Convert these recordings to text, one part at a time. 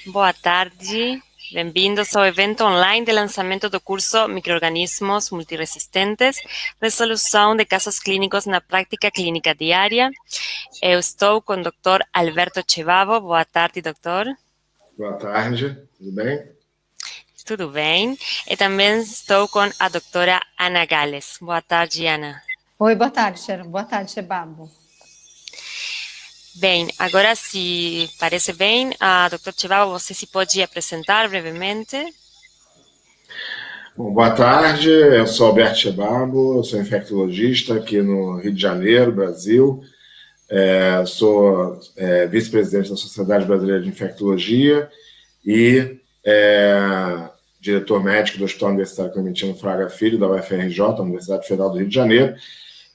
Boa tarde, bem-vindos ao evento online de lançamento do curso Micro-organismos multiresistentes, resolução de casos clínicos na prática clínica diária. Eu estou com o Dr. Alberto Cevavo. Boa tarde, doutor. Boa tarde, tudo bem? Tudo bem. E também estou com a doutora Ana Gales. Boa tarde, Ana. Oi, boa tarde, Sharon. Boa tarde, Cevavo. Bem, agora, se parece bem, a doutor Cevavo, você se pode apresentar brevemente? Bom, boa tarde, eu sou Alberto Cevavo, eu sou infectologista aqui no Rio de Janeiro, Brasil. Sou vice-presidente da Sociedade Brasileira de Infectologia e diretor médico do Hospital Universitário Clementino Fraga Filho, da UFRJ, Universidade Federal do Rio de Janeiro.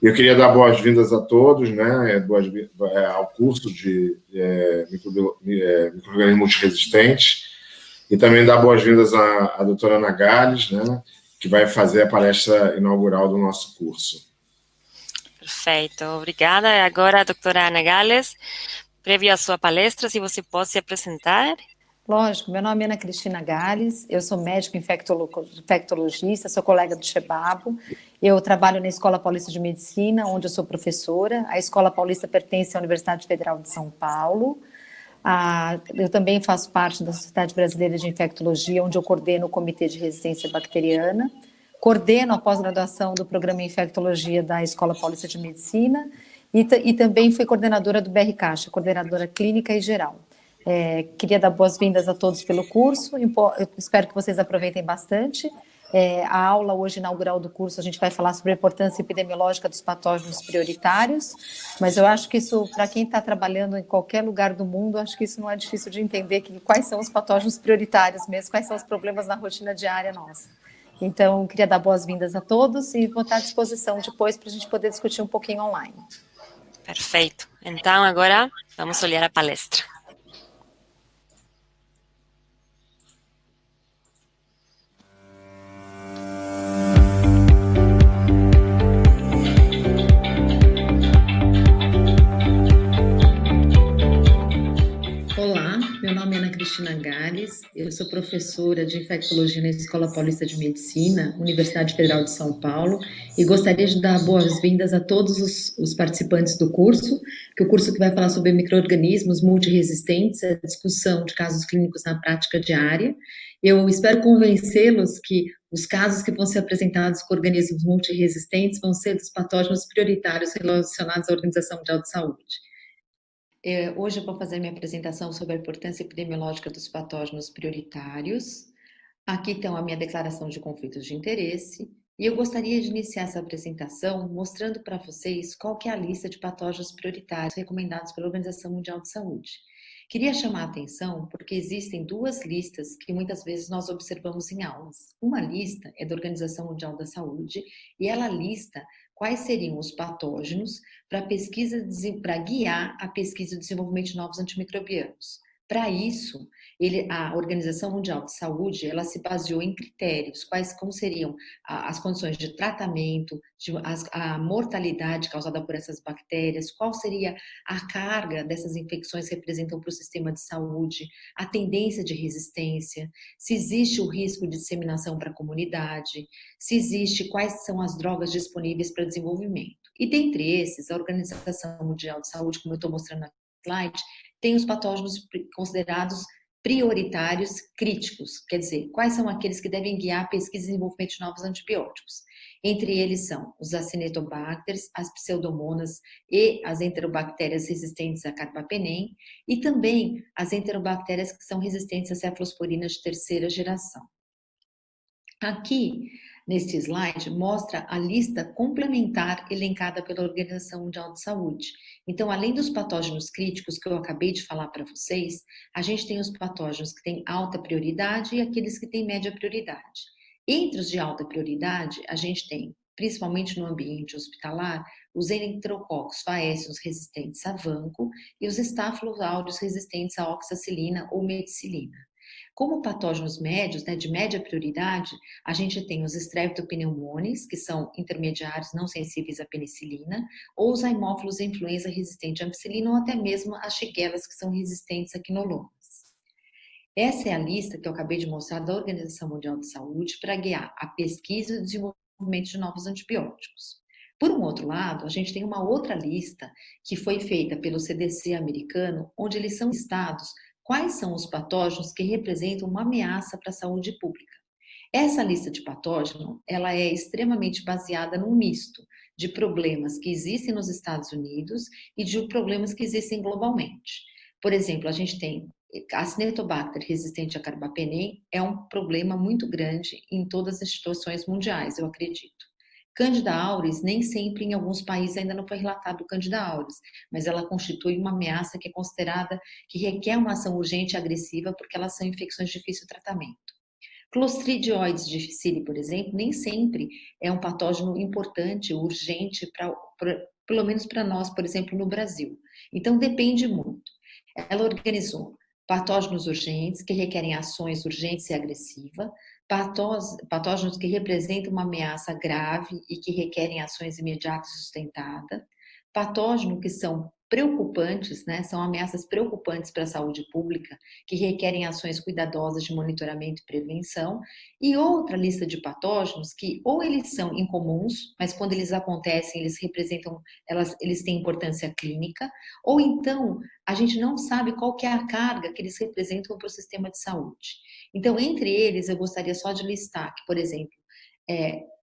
Eu queria dar boas-vindas a todos, né, ao curso de micro-organismos multiresistentes, e também dar boas-vindas à doutora Ana Gales, né, que vai fazer a palestra inaugural do nosso curso. Perfeito, obrigada. Agora, a doutora Ana Gales, prévio à sua palestra, se você pode se apresentar. Lógico, meu nome é Ana Cristina Gales, eu sou médico infectologista, sou colega do Cevavo, eu trabalho na Escola Paulista de Medicina, onde eu sou professora. A Escola Paulista pertence à Universidade Federal de São Paulo. Eu também faço parte da Sociedade Brasileira de Infectologia, onde eu coordeno o Comitê de Resistência Bacteriana, coordeno a pós-graduação do Programa em Infectologia da Escola Paulista de Medicina e também fui coordenadora do BR Caixa, coordenadora clínica e geral. Queria dar boas-vindas a todos pelo curso, eu espero que vocês aproveitem bastante. A aula hoje inaugural do curso, a gente vai falar sobre a importância epidemiológica dos patógenos prioritários, mas eu acho que isso, para quem está trabalhando em qualquer lugar do mundo, acho que isso não é difícil de entender quais são os patógenos prioritários mesmo, quais são os problemas na rotina diária nossa. Então, queria dar boas-vindas a todos e vou estar à disposição depois para a gente poder discutir um pouquinho online. Perfeito. Então, agora vamos olhar a palestra. Olá, meu nome é Ana Cristina Gales, eu sou professora de infectologia na Escola Paulista de Medicina, Universidade Federal de São Paulo, e gostaria de dar boas-vindas a todos os participantes do curso, que é o curso que vai falar sobre micro-organismos multiresistentes, a discussão de casos clínicos na prática diária. Eu espero convencê-los que os casos que vão ser apresentados com organismos multiresistentes vão ser dos patógenos prioritários relacionados à Organização Mundial de Saúde. Hoje eu vou fazer minha apresentação sobre a importância epidemiológica dos patógenos prioritários. Aqui estão a minha declaração de conflitos de interesse. E eu gostaria de iniciar essa apresentação mostrando para vocês qual que é a lista de patógenos prioritários recomendados pela Organização Mundial de Saúde. Queria chamar a atenção porque existem duas listas que muitas vezes nós observamos em aulas. Uma lista é da Organização Mundial da Saúde e ela lista quais seriam os patógenos para guiar a pesquisa e desenvolvimento de novos antimicrobianos. Para isso, a Organização Mundial de Saúde, ela se baseou em critérios, como seriam as condições de tratamento, a mortalidade causada por essas bactérias, qual seria a carga dessas infecções que representam para o sistema de saúde, a tendência de resistência, se existe o risco de disseminação para a comunidade, se existe, quais são as drogas disponíveis para desenvolvimento. E dentre esses, a Organização Mundial de Saúde, como eu estou mostrando na slide, tem os patógenos considerados prioritários críticos, quer dizer, quais são aqueles que devem guiar a pesquisa e desenvolvimento de novos antibióticos. Entre eles são os acinetobacters, as pseudomonas e as enterobactérias resistentes a carbapenem e também as enterobactérias que são resistentes a cefalosporinas de terceira geração. Aqui, neste slide, mostra a lista complementar elencada pela Organização Mundial de Saúde. Então, além dos patógenos críticos que eu acabei de falar para vocês, a gente tem os patógenos que têm alta prioridade e aqueles que têm média prioridade. Entre os de alta prioridade, a gente tem, principalmente no ambiente hospitalar, os enterococos faecios resistentes a vanco e os Staphylococcus resistentes a oxacilina ou meticilina. Como patógenos médios, de média prioridade, a gente tem os Streptopneumones, que são intermediários não sensíveis à penicilina, ou os Haemophilus influenza resistente à ampicilina, ou até mesmo as Shigellas, que são resistentes a quinolonas. Essa é a lista que eu acabei de mostrar da Organização Mundial de Saúde para guiar a pesquisa e o desenvolvimento de novos antibióticos. Por um outro lado, a gente tem uma outra lista que foi feita pelo CDC americano, onde eles são listados quais são os patógenos que representam uma ameaça para a saúde pública. Essa lista de patógenos, ela é extremamente baseada num misto de problemas que existem nos Estados Unidos e de problemas que existem globalmente. Por exemplo, a gente tem a Acinetobacter resistente a carbapenem, é um problema muito grande em todas as situações mundiais, eu acredito. Candida auris, nem sempre em alguns países ainda não foi relatado Candida auris, mas ela constitui uma ameaça que é considerada, que requer uma ação urgente e agressiva porque elas são infecções de difícil tratamento. Clostridioides difficile, por exemplo, nem sempre é um patógeno importante, urgente, pelo menos para nós, por exemplo, no Brasil. Então, depende muito. Ela organizou patógenos urgentes, que requerem ações urgentes e agressivas, patógenos que representam uma ameaça grave e que requerem ações imediatas e sustentadas, patógenos que são preocupantes, né, são ameaças preocupantes para a saúde pública, que requerem ações cuidadosas de monitoramento e prevenção, e outra lista de patógenos que ou eles são incomuns, mas quando eles acontecem, eles têm importância clínica, ou então a gente não sabe qual que é a carga que eles representam para o sistema de saúde. Então, entre eles, eu gostaria só de listar que, por exemplo,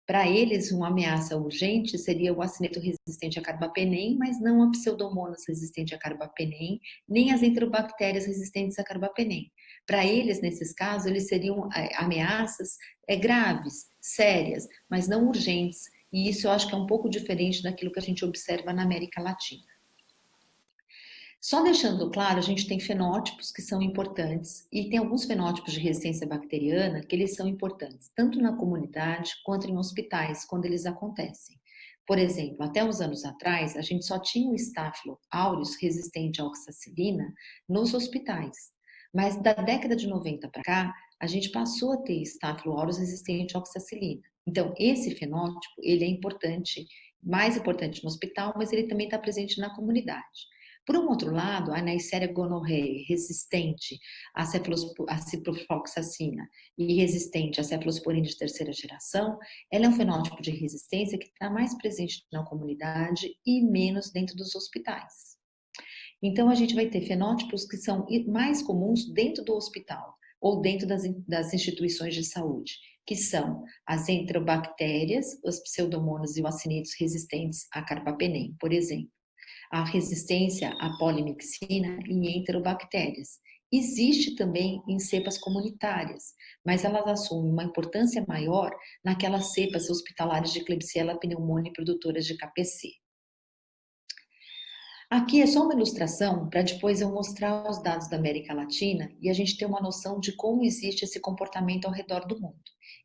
para eles, uma ameaça urgente seria o acineto resistente a carbapenem, mas não a pseudomonas resistente a carbapenem, nem as enterobactérias resistentes a carbapenem. Para eles, nesses casos, eles seriam ameaças graves, sérias, mas não urgentes. E isso eu acho que é um pouco diferente daquilo que a gente observa na América Latina. Só deixando claro, a gente tem fenótipos que são importantes e tem alguns fenótipos de resistência bacteriana que eles são importantes, tanto na comunidade quanto em hospitais, quando eles acontecem. Por exemplo, até uns anos atrás, a gente só tinha o Staphylo aureus resistente à oxacilina nos hospitais. Mas da década de 90 para cá, a gente passou a ter Staphylo aureus resistente à oxacilina. Então, esse fenótipo, ele é importante, mais importante no hospital, mas ele também está presente na comunidade. Por um outro lado, a Neisseria gonorrhoeae, resistente à ciprofloxacina e resistente à cefalosporina de terceira geração, ela é um fenótipo de resistência que está mais presente na comunidade e menos dentro dos hospitais. Então, a gente vai ter fenótipos que são mais comuns dentro do hospital ou dentro das instituições de saúde, que são as enterobactérias, as pseudomonas e os acinetos resistentes a carbapenem, por exemplo. A resistência à polimixina em enterobactérias. Existe também em cepas comunitárias, mas elas assumem uma importância maior naquelas cepas hospitalares de Klebsiella pneumoniae produtoras de KPC. Aqui é só uma ilustração para depois eu mostrar os dados da América Latina e a gente ter uma noção de como existe esse comportamento ao redor do mundo.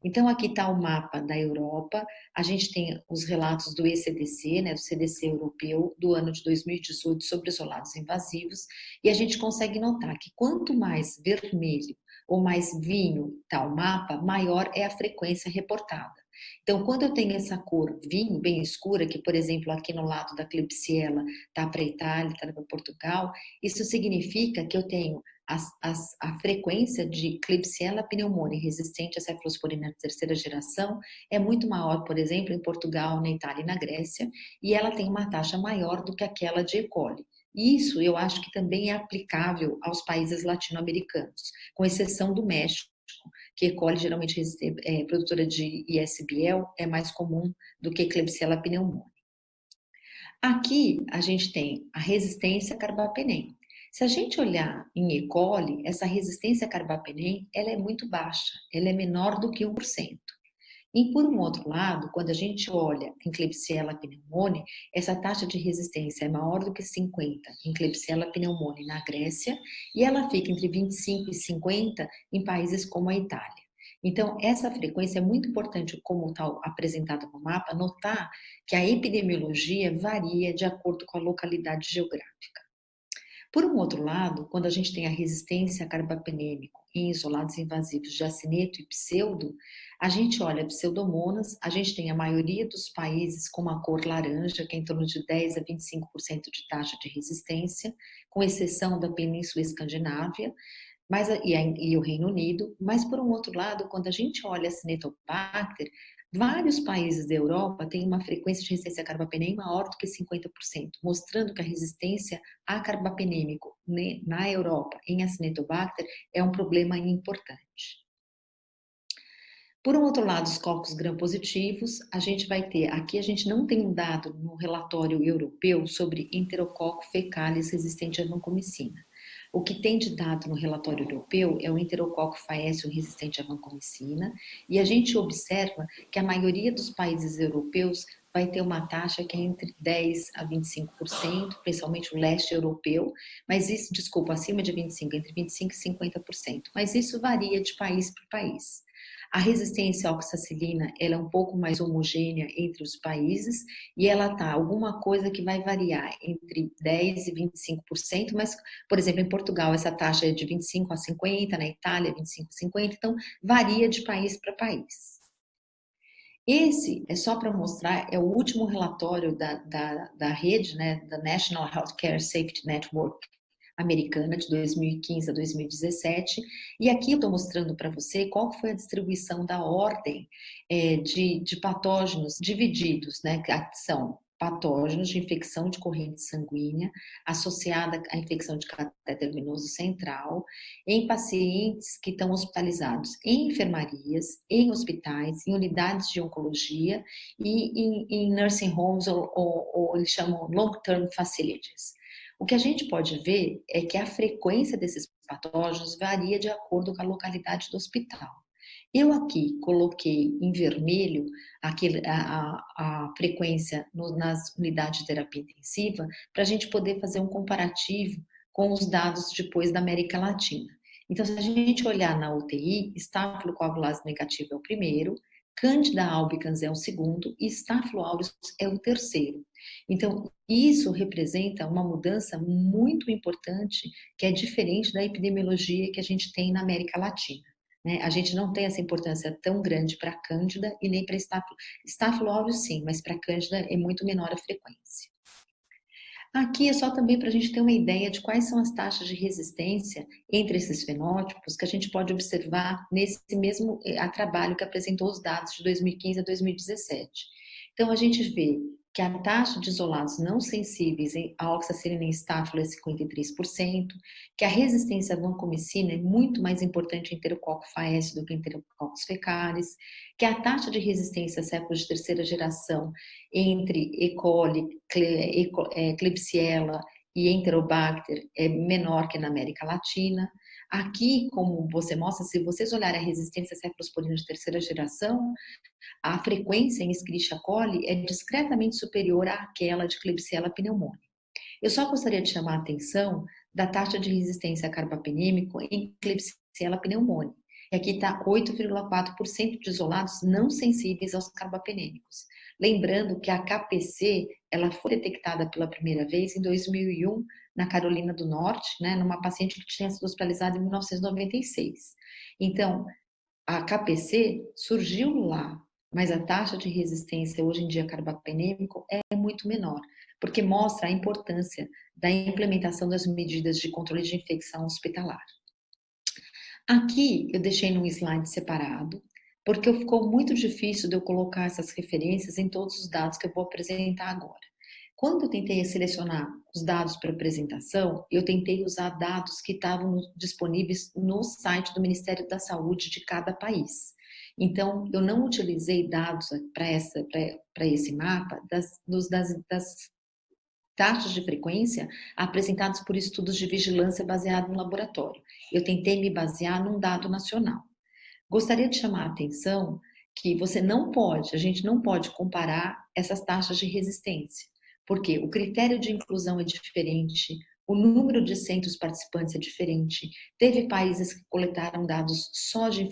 Então, aqui está o mapa da Europa, a gente tem os relatos do ECDC, né, do CDC europeu, do ano de 2018 sobre isolados invasivos, e a gente consegue notar que quanto mais vermelho ou mais vinho está o mapa, maior é a frequência reportada. Então, quando eu tenho essa cor vinho bem escura, que, por exemplo, aqui no lado da Klebsiella está para a Itália, está para Portugal, isso significa que eu tenho a frequência de Klebsiella pneumoniae resistente à cefalosporina de terceira geração é muito maior, por exemplo, em Portugal, na Itália e na Grécia, e ela tem uma taxa maior do que aquela de E. coli. Isso eu acho que também é aplicável aos países latino-americanos, com exceção do México, que E. coli geralmente produtora de ISBL é mais comum do que Klebsiella pneumoniae. Aqui a gente tem a resistência a carbapenem. Se a gente olhar em E. coli, essa resistência a carbapenem ela é muito baixa, ela é menor do que 1%. E por um outro lado, quando a gente olha em Klebsiella pneumoniae, essa taxa de resistência é maior do que 50 em Klebsiella pneumoniae na Grécia e ela fica entre 25 e 50 em países como a Itália. Então, essa frequência é muito importante, como está apresentado no mapa, notar que a epidemiologia varia de acordo com a localidade geográfica. Por um outro lado, quando a gente tem a resistência a carbapenêmico em isolados invasivos de acineto e pseudo, a gente olha pseudomonas, a gente tem a maioria dos países com uma cor laranja, que é em torno de 10 a 25% de taxa de resistência, com exceção da Península Escandinávia. e o Reino Unido, mas por um outro lado, quando a gente olha a Cinetobacter, vários países da Europa têm uma frequência de resistência a carbapenem maior do que 50%, mostrando que a resistência a carbapenêmico na Europa em Acinetobacter é um problema importante. Por um outro lado, os cocos gram-positivos, a gente vai ter, aqui a gente não tem um dado no relatório europeu sobre enterococo fecalis resistente à vancomicina. O que tem de dado no relatório europeu é o enterococo faecio resistente à vancomicina, e a gente observa que a maioria dos países europeus vai ter uma taxa que é entre 10% a 25%, principalmente o leste europeu, mas isso, desculpa, acima de 25%, entre 25% e 50%, mas isso varia de país para país. A resistência à oxacilina ela é um pouco mais homogênea entre os países e ela tá alguma coisa que vai variar entre 10% e 25%, mas, por exemplo, em Portugal essa taxa é de 25% a 50%, na Itália 25% a 50%, então varia de país para país. Esse é só para mostrar, é o último relatório da rede, né, da National Healthcare Safety Network americana, de 2015 a 2017, e aqui eu estou mostrando para você qual foi a distribuição da ordem de patógenos divididos, né, que são patógenos de infecção de corrente sanguínea associada à infecção de catéter venoso central em pacientes que estão hospitalizados em enfermarias, em hospitais, em unidades de oncologia e em nursing homes ou eles chamam long-term facilities. O que a gente pode ver é que a frequência desses patógenos varia de acordo com a localidade do hospital. Eu aqui coloquei em vermelho a frequência nas unidades de terapia intensiva para a gente poder fazer um comparativo com os dados depois da América Latina. Então, se a gente olhar na UTI, estafilocoagulase negativa é o primeiro, Candida albicans é o segundo e Staphylo aureus é o terceiro. Então, isso representa uma mudança muito importante que é diferente da epidemiologia que a gente tem na América Latina. Né? A gente não tem essa importância tão grande para Cândida e nem para Staphylo aureus sim, mas para Cândida é muito menor a frequência. Aqui é só também para a gente ter uma ideia de quais são as taxas de resistência entre esses fenótipos que a gente pode observar nesse mesmo trabalho que apresentou os dados de 2015 a 2017. Então, a gente vê que a taxa de isolados não sensíveis à oxacilina e estáfilo é 53%, que a resistência à vancomicina é muito mais importante em enterococo faecio do que em enterococos fecalis, que a taxa de resistência a séculos de terceira geração entre E. coli, Klebsiella e Enterobacter é menor que na América Latina. Aqui, como você mostra, se vocês olharem a resistência a cefalosporina de terceira geração, a frequência em Escherichia coli é discretamente superior àquela de Klebsiella pneumoniae. Eu só gostaria de chamar a atenção da taxa de resistência a carbapenêmico em Klebsiella pneumoniae. E aqui está 8,4% de isolados não sensíveis aos carbapenêmicos. Lembrando que a KPC ela foi detectada pela primeira vez em 2001 na Carolina do Norte, né, numa paciente que tinha sido hospitalizada em 1996. Então, a KPC surgiu lá, mas a taxa de resistência hoje em dia carbapenêmico é muito menor, porque mostra a importância da implementação das medidas de controle de infecção hospitalar. Aqui eu deixei num slide separado, porque ficou muito difícil de eu colocar essas referências em todos os dados que eu vou apresentar agora. Quando eu tentei selecionar os dados para apresentação, eu tentei usar dados que estavam disponíveis no site do Ministério da Saúde de cada país. Então, eu não utilizei dados para esse mapa das taxas de frequência apresentados por estudos de vigilância baseado no laboratório. Eu tentei me basear num dado nacional. Gostaria de chamar a atenção que a gente não pode comparar essas taxas de resistência, porque o critério de inclusão é diferente, o número de centros participantes é diferente. Teve países que coletaram dados só de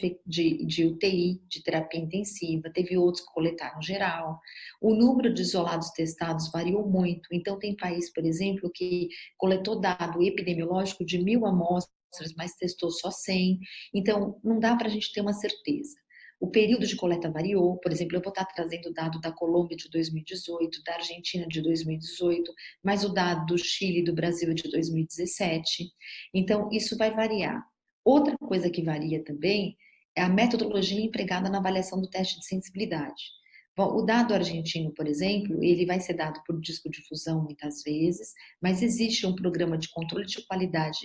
UTI, de terapia intensiva, teve outros que coletaram geral. O número de isolados testados variou muito. Então, tem país, por exemplo, que coletou dado epidemiológico de 1.000 amostras, mas testou só 100. Então, não dá para a gente ter uma certeza. O período de coleta variou, por exemplo, eu vou estar trazendo dado da Colômbia de 2018, da Argentina de 2018, mas o dado do Chile e do Brasil é de 2017. Então, isso vai variar. Outra coisa que varia também é a metodologia empregada na avaliação do teste de sensibilidade. Bom, o dado argentino, por exemplo, ele vai ser dado por discodifusão muitas vezes, mas existe um programa de controle de qualidade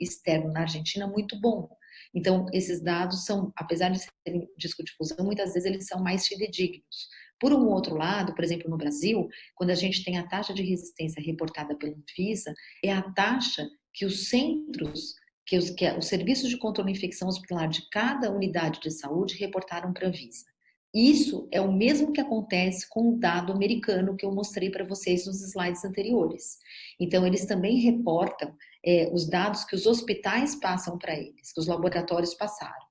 externo na Argentina muito bom. Então, esses dados são, apesar de serem discodifusão, muitas vezes eles são mais fidedignos. Por um outro lado, por exemplo, no Brasil, quando a gente tem a taxa de resistência reportada pela Anvisa, é a taxa que os centros, os serviços de controle de infecção hospitalar de cada unidade de saúde reportaram para a Anvisa. Isso é o mesmo que acontece com o dado americano que eu mostrei para vocês nos slides anteriores. Então, eles também reportam os dados que os hospitais passam para eles, que os laboratórios passaram.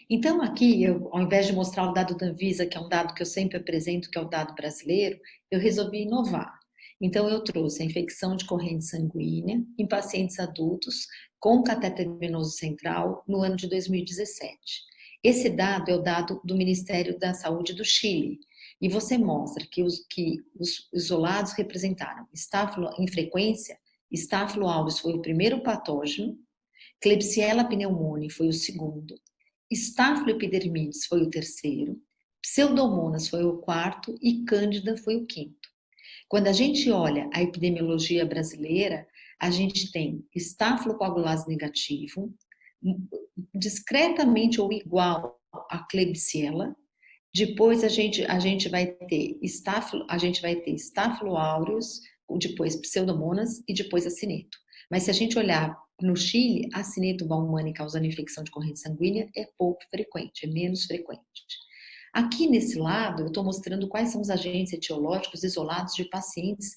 Então, aqui, ao invés de mostrar o dado da Anvisa, que é um dado que eu sempre apresento, que é o dado brasileiro, eu resolvi inovar. Então, eu trouxe a infecção de corrente sanguínea em pacientes adultos com catéter venoso central no ano de 2017. Esse dado é o dado do Ministério da Saúde do Chile, e você mostra que os isolados representaram em frequência, Staphylo aureus foi o primeiro patógeno, Klebsiella pneumoniae foi o segundo, Staphylo epidermidis foi o terceiro, Pseudomonas foi o quarto e Cândida foi o quinto. Quando a gente olha a epidemiologia brasileira, a gente tem Staphylo coagulase negativo, discretamente ou igual a Klebsiella. Depois a gente vai ter Staphylo aureus, depois Pseudomonas e depois acineto. Mas se a gente olhar no Chile, a acineto baumannii causando infecção de corrente sanguínea é pouco frequente, é menos frequente. Aqui nesse lado, eu estou mostrando quais são os agentes etiológicos isolados de pacientes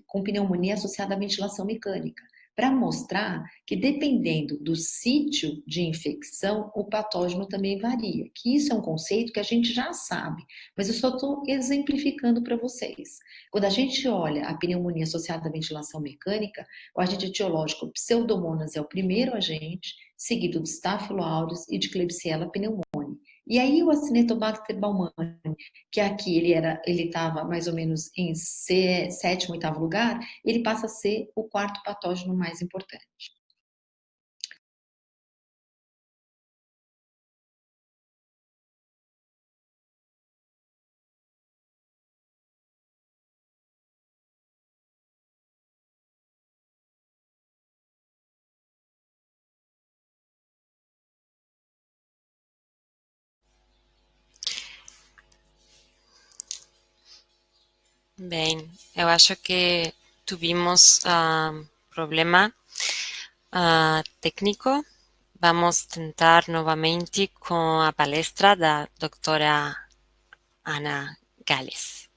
com pneumonia associada à ventilação mecânica, para mostrar que dependendo do sítio de infecção, o patógeno também varia, que isso é um conceito que a gente já sabe, mas eu só estou exemplificando para vocês. Quando a gente olha a pneumonia associada à ventilação mecânica, o agente etiológico Pseudomonas é o primeiro agente, seguido de Staphylo aureus e de Klebsiella pneumoniae. E aí o Acinetobacter baumannii, que aqui ele estava mais ou menos em sétimo, oitavo lugar, ele passa a ser o quarto patógeno mais importante. Bem, eu acho que tivemos problema técnico. Vamos tentar novamente com a palestra da doutora Ana Gales.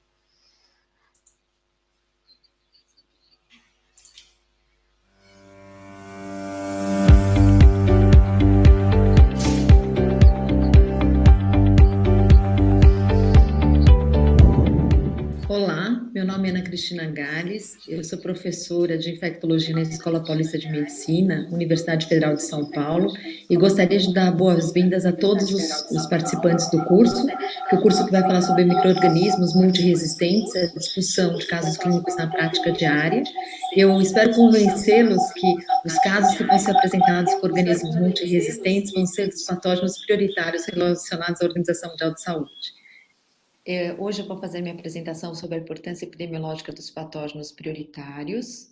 Olá, meu nome é Ana Cristina Gales, eu sou professora de infectologia na Escola Paulista de Medicina, Universidade Federal de São Paulo, e gostaria de dar boas-vindas a todos os participantes do curso, que é o curso que vai falar sobre micro-organismos multiresistentes, a discussão de casos clínicos na prática diária. Eu espero convencê-los que os casos que vão ser apresentados por organismos multiresistentes vão ser dos patógenos prioritários relacionados à Organização Mundial de Saúde. Hoje eu vou fazer minha apresentação sobre a importância epidemiológica dos patógenos prioritários.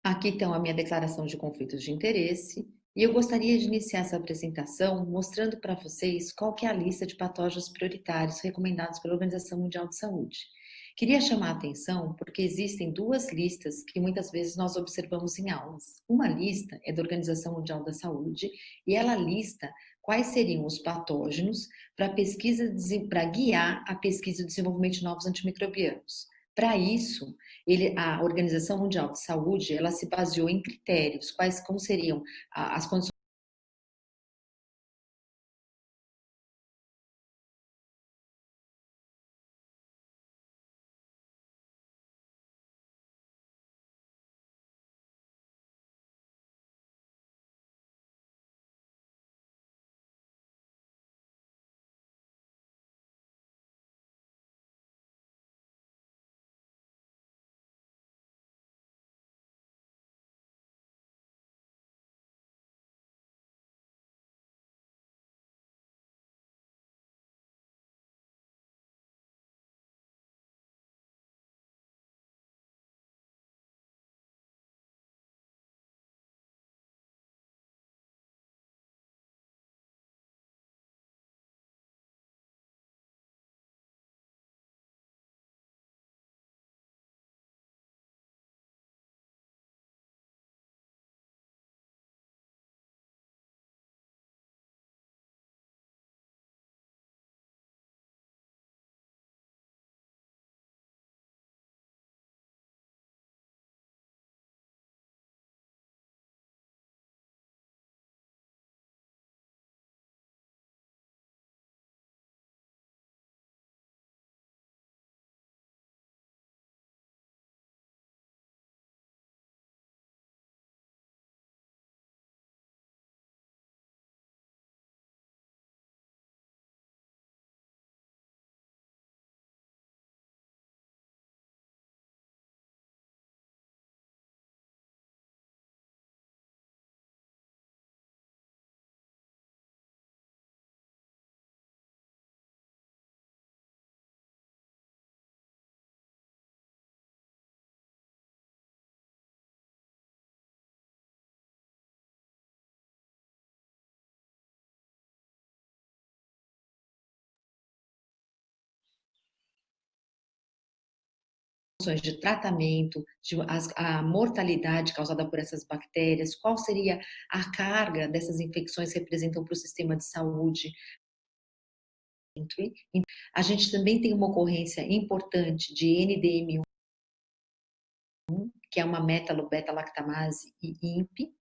Aqui estão a minha declaração de conflitos de interesse. E eu gostaria de iniciar essa apresentação mostrando para vocês qual que é a lista de patógenos prioritários recomendados pela Organização Mundial de Saúde. Queria chamar a atenção porque existem duas listas que muitas vezes nós observamos em aulas. Uma lista é da Organização Mundial da Saúde e ela lista quais seriam os patógenos para guiar a pesquisa e desenvolvimento de novos antimicrobianos. Para isso, a Organização Mundial de Saúde, ela se baseou em critérios, como seriam as condições de tratamento, a mortalidade causada por essas bactérias, qual seria a carga dessas infecções que representam para o sistema de saúde. A gente também tem uma ocorrência importante de NDM1, que é uma metalobeta-lactamase e INP.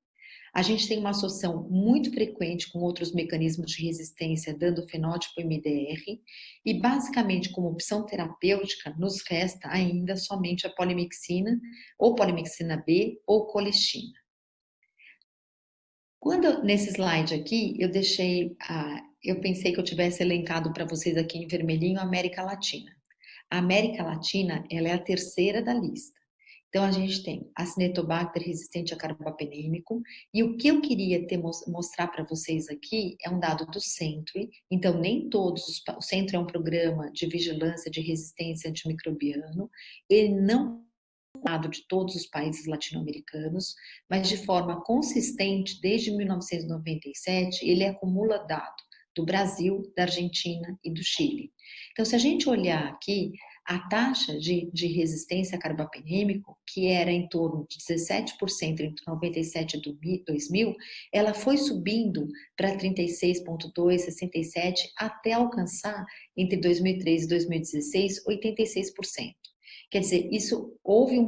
A gente tem uma associação muito frequente com outros mecanismos de resistência, dando fenótipo MDR, e basicamente, como opção terapêutica, nos resta ainda somente a polimixina, ou polimixina B, ou colistina. Nesse slide aqui, eu pensei que eu tivesse elencado para vocês aqui em vermelhinho a América Latina. A América Latina, ela é a terceira da lista. Então, a gente tem Acinetobacter resistente a carbapenêmico, e o que eu queria mostrar para vocês aqui é um dado do Century. Então, nem todos, o Century é um programa de vigilância de resistência antimicrobiano, ele não é dado de todos os países latino-americanos, mas de forma consistente, desde 1997, ele acumula dado do Brasil, da Argentina e do Chile. Então, se a gente olhar aqui, a taxa de resistência a carbapenêmico, que era em torno de 17% entre 97 e 2000, ela foi subindo para 36,2%, 67%, até alcançar, entre 2003 e 2016, 86%. Quer dizer, houve um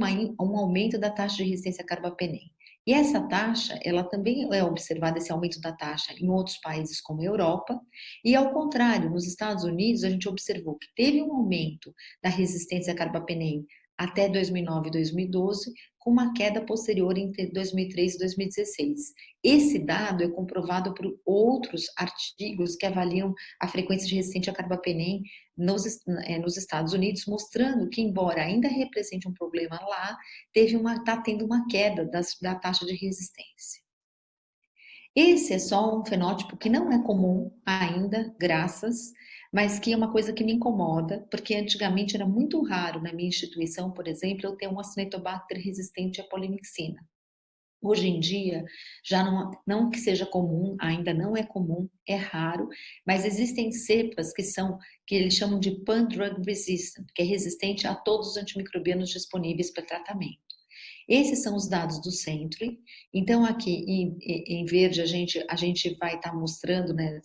aumento da taxa de resistência a carbapenem. E essa taxa, ela também é observada, esse aumento da taxa, em outros países como a Europa, e ao contrário, nos Estados Unidos, a gente observou que teve um aumento da resistência a carbapenem até 2009 e 2012, com uma queda posterior entre 2003 e 2016. Esse dado é comprovado por outros artigos que avaliam a frequência de resistência a carbapenem nos Estados Unidos, mostrando que, embora ainda represente um problema lá, está tendo uma queda da taxa de resistência. Esse é só um fenótipo que não é comum ainda, mas que é uma coisa que me incomoda, porque antigamente era muito raro na minha instituição, por exemplo, eu ter um Acinetobacter resistente à polimixina. Hoje em dia, já não que seja comum, ainda não é comum, é raro, mas existem cepas que eles chamam de pan-drug resistant, que é resistente a todos os antimicrobianos disponíveis para tratamento. Esses são os dados do Century. Então, aqui em verde, a gente vai estar mostrando, né,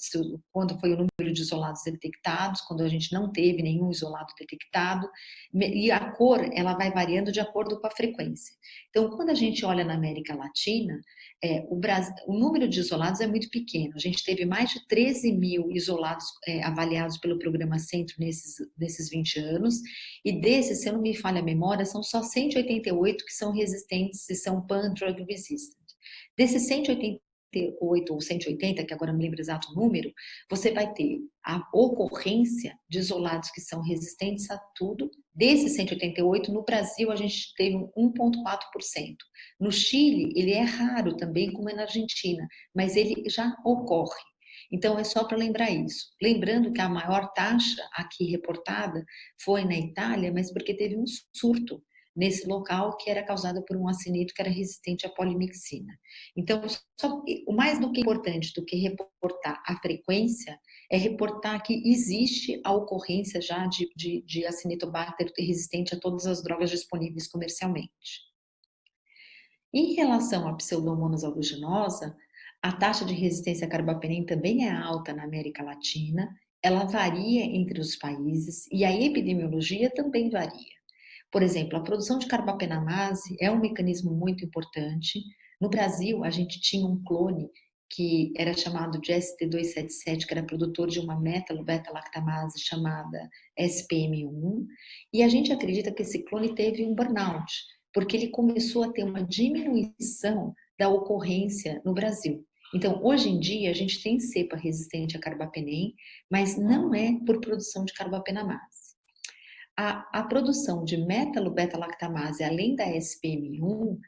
quando foi o número de isolados detectados, quando a gente não teve nenhum isolado detectado, e a cor, ela vai variando de acordo com a frequência. Então, quando a gente olha na América Latina, o número de isolados é muito pequeno. A gente teve mais de 13 mil isolados avaliados pelo programa Centro nesses 20 anos, e desses, se eu não me falha a memória, são só 188 que são resistentes e são pan-drug resistant. Desses 188 ou 180, que agora não me lembro o exato número, você vai ter a ocorrência de isolados que são resistentes a tudo. Desses 188, no Brasil a gente teve 1,4%. No Chile, ele é raro também, como é na Argentina, mas ele já ocorre. Então, é só para lembrar isso. Lembrando que a maior taxa aqui reportada foi na Itália, mas porque teve um surto nesse local que era causado por um acinito que era resistente à polimixina. Então, o mais do que importante do que reportar a frequência é reportar que existe a ocorrência já de Acinetobacter resistente a todas as drogas disponíveis comercialmente. Em relação à Pseudomonas aeruginosa, a taxa de resistência a carbapenem também é alta na América Latina, ela varia entre os países e a epidemiologia também varia. Por exemplo, a produção de carbapenamase é um mecanismo muito importante. No Brasil, a gente tinha um clone que era chamado de ST277, que era produtor de uma metalobeta-lactamase chamada SPM1, e a gente acredita que esse clone teve um burnout, porque ele começou a ter uma diminuição da ocorrência no Brasil. Então, hoje em dia, a gente tem cepa resistente a carbapenem, mas não é por produção de carbapenamase. A produção de metalobeta-lactamase, além da SPM1,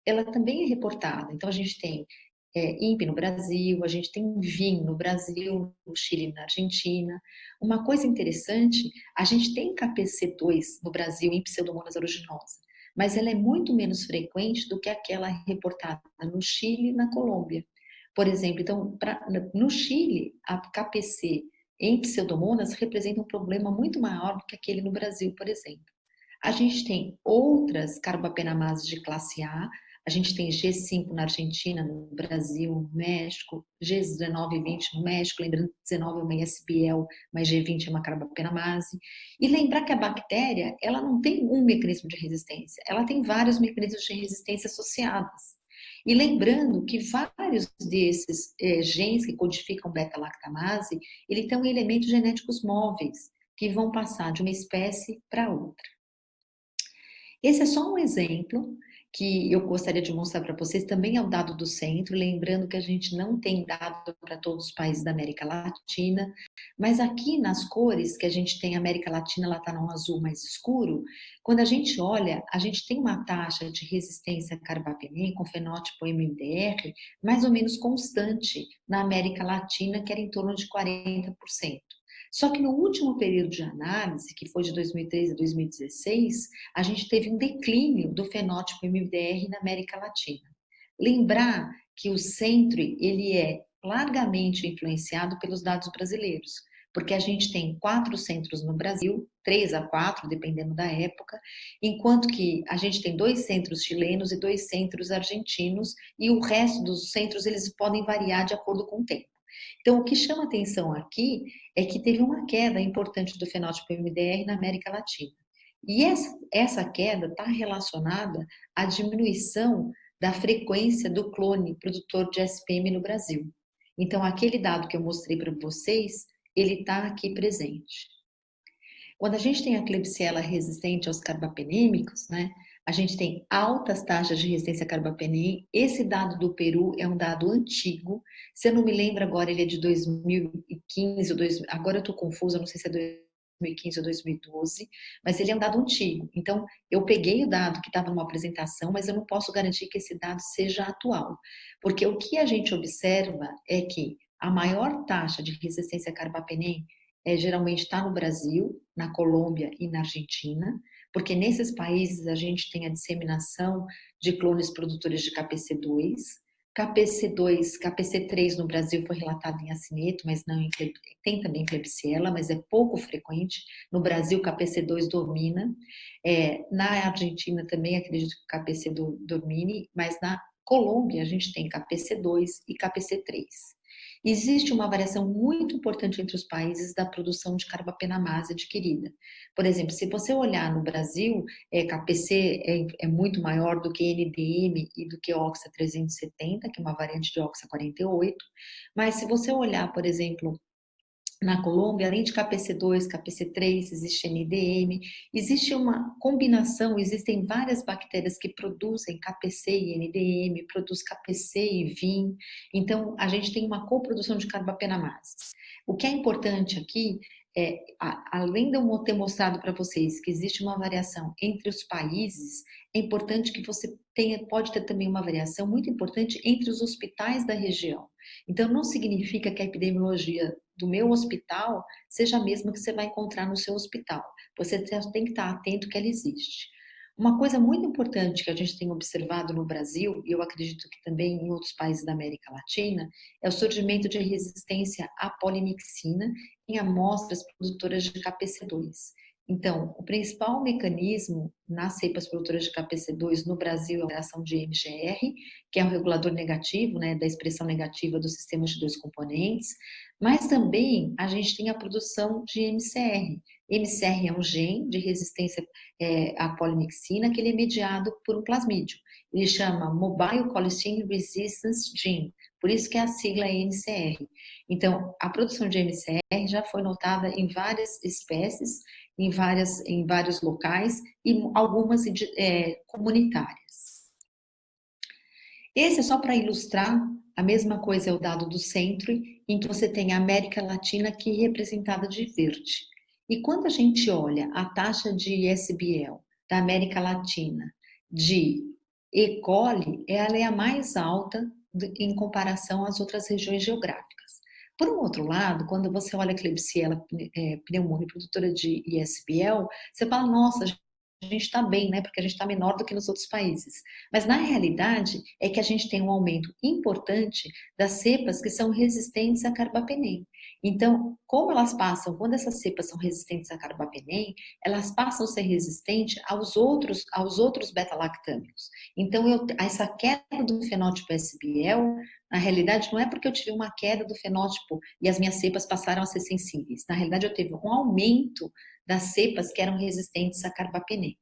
ela também é reportada. Então, a gente tem INPE no Brasil, a gente tem VIN no Brasil, no Chile e na Argentina. Uma coisa interessante, a gente tem KPC2 no Brasil em Pseudomonas aeruginosa, mas ela é muito menos frequente do que aquela reportada no Chile e na Colômbia. Por exemplo, então, no Chile, a KPC em Pseudomonas representa um problema muito maior do que aquele no Brasil, por exemplo. A gente tem outras carbapenamases de classe A gente tem G5 na Argentina, no Brasil, no México, G19 e 20 no México, lembrando que 19 é uma ISBL, mas G20 é uma carbapenamase. E lembrar que a bactéria, ela não tem um mecanismo de resistência, ela tem vários mecanismos de resistência associados. E lembrando que vários desses genes que codificam beta-lactamase, ele tem elementos genéticos móveis, que vão passar de uma espécie para outra. Esse é só um exemplo que eu gostaria de mostrar para vocês, também é o dado do centro, lembrando que a gente não tem dado para todos os países da América Latina, mas aqui nas cores que a gente tem, a América Latina, ela está num azul mais escuro, quando a gente olha, a gente tem uma taxa de resistência a carbapenem com fenótipo MDR mais ou menos constante na América Latina, que era em torno de 40%. Só que no último período de análise, que foi de 2013 a 2016, a gente teve um declínio do fenótipo MDR na América Latina. Lembrar que o centro, ele é largamente influenciado pelos dados brasileiros, porque a gente tem 4 centros no Brasil, 3 a 4, dependendo da época, enquanto que a gente tem 2 centros chilenos e 2 centros argentinos, e o resto dos centros, eles podem variar de acordo com o tempo. Então, o que chama atenção aqui é que teve uma queda importante do fenótipo MDR na América Latina. E essa queda está relacionada à diminuição da frequência do clone produtor de SPM no Brasil. Então, aquele dado que eu mostrei para vocês, ele está aqui presente. Quando a gente tem a Klebsiella resistente aos carbapenêmicos, né, a gente tem altas taxas de resistência a carbapenem. Esse dado do Peru é um dado antigo. Se eu não me lembro agora, ele é de 2015, agora eu estou confusa, não sei se é 2015 ou 2012, mas ele é um dado antigo. Então, eu peguei o dado que estava numa apresentação, mas eu não posso garantir que esse dado seja atual. Porque o que a gente observa é que a maior taxa de resistência a carbapenem geralmente está no Brasil, na Colômbia e na Argentina, porque nesses países a gente tem a disseminação de clones produtores de KPC2. KPC3 no Brasil foi relatado em acineto, mas não tem também Klebsiella, mas é pouco frequente. No Brasil, KPC2 domina. Na Argentina também acredito que o KPC domine, mas na Colômbia a gente tem KPC2 e KPC3. Existe uma variação muito importante entre os países da produção de carbapenamase adquirida. Por exemplo, se você olhar no Brasil, KPC é muito maior do que NDM e do que OXA 370, que é uma variante de OXA 48, mas se você olhar, por exemplo, na Colômbia, além de KPC2, KPC3, existe NDM, existe uma combinação, existem várias bactérias que produzem KPC e NDM, produz KPC e VIM, então a gente tem uma coprodução de carbapenamases. O que é importante aqui é, além de eu ter mostrado para vocês que existe uma variação entre os países, é importante que você pode ter também uma variação muito importante entre os hospitais da região. Então, não significa que a epidemiologia do meu hospital seja a mesma que você vai encontrar no seu hospital. Você tem que estar atento que ela existe. Uma coisa muito importante que a gente tem observado no Brasil, e eu acredito que também em outros países da América Latina, é o surgimento de resistência à polimixina em amostras produtoras de KPC2. Então, o principal mecanismo nas cepas produtoras de KPC2 no Brasil é a alteração de MGR, que é um regulador negativo, né, da expressão negativa dos sistemas de 2 componentes, mas também a gente tem a produção de MCR. MCR é um gene de resistência à polimixina que ele é mediado por um plasmídio. Ele chama Mobile Colistin Resistance Gene, por isso que a sigla é MCR. Então, a produção de MCR já foi notada em várias espécies, em vários locais e algumas comunitárias. Esse é só para ilustrar, a mesma coisa é o dado do centro, em que você tem a América Latina aqui representada de verde. E quando a gente olha a taxa de SBL da América Latina de E. coli, ela é a mais alta em comparação às outras regiões geográficas. Por um outro lado, quando você olha a Klebsiella pneumoniae produtora de ISBL, você fala, nossa, a gente está bem, né? Porque a gente está menor do que nos outros países. Mas na realidade é que a gente tem um aumento importante das cepas que são resistentes a carbapenem. Então, como elas passam, quando essas cepas são resistentes a carbapenem, elas passam a ser resistentes aos outros beta-lactâmicos. Então, essa queda do fenótipo SBL, na realidade, não é porque eu tive uma queda do fenótipo e as minhas cepas passaram a ser sensíveis. Na realidade, eu tive um aumento das cepas que eram resistentes a carbapenem.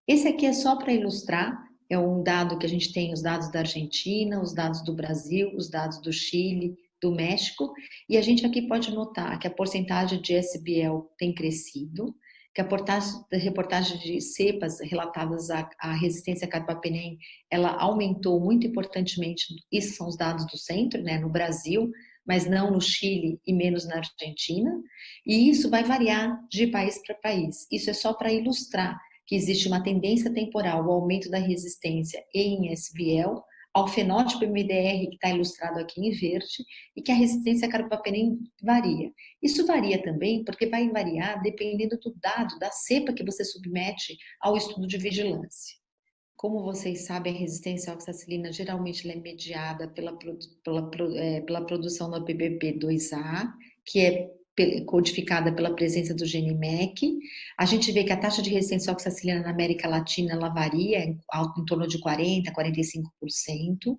Esse aqui é só para ilustrar, é um dado que a gente tem, os dados da Argentina, os dados do Brasil, os dados do Chile, do México, e a gente aqui pode notar que a porcentagem de SBL tem crescido, que a reportagem de cepas relatadas à resistência a carbapenem, ela aumentou muito importantemente, isso são os dados do centro, né, no Brasil, mas não no Chile e menos na Argentina, e isso vai variar de país para país. Isso é só para ilustrar que existe uma tendência temporal ao aumento da resistência em SBL, ao fenótipo MDR, que está ilustrado aqui em verde, e que a resistência a carbapenem varia. Isso varia também porque vai variar dependendo do dado, da cepa que você submete ao estudo de vigilância. Como vocês sabem, a resistência à oxacilina geralmente é mediada pela produção do PBP2A, que é codificada pela presença do gene MEC. A gente vê que a taxa de resistência à oxacilina na América Latina ela varia em torno de 40% a 45%.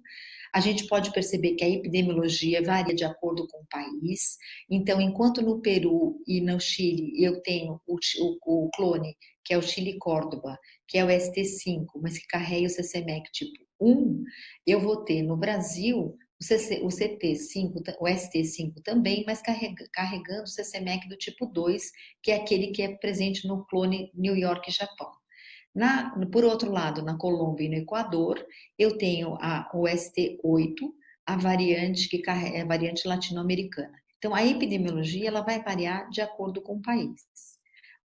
A gente pode perceber que a epidemiologia varia de acordo com o país. Então, enquanto no Peru e no Chile eu tenho o clone, que é o Chile Córdoba, que é o ST5, mas que carrega o CCMEC tipo 1, eu vou ter no Brasil o CT5, o ST5 também, mas carregando o CCMEC do tipo 2, que é aquele que é presente no clone New York, Japão. Por outro lado, na Colômbia e no Equador, eu tenho o ST8, a variante que é a variante latino-americana. Então, a epidemiologia ela vai variar de acordo com o país.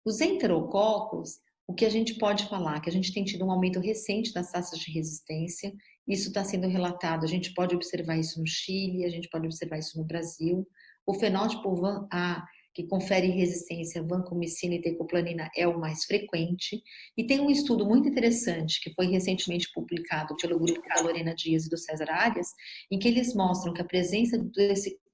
Os enterococos, o que a gente pode falar? Que a gente tem tido um aumento recente das taxas de resistência, isso está sendo relatado, a gente pode observar isso no Chile, a gente pode observar isso no Brasil. O fenótipo VAN-A, que confere resistência vancomicina e tecoplanina, é o mais frequente. E tem um estudo muito interessante, que foi recentemente publicado pelo grupo da Lorena Dias e do César Arias, em que eles mostram que a presença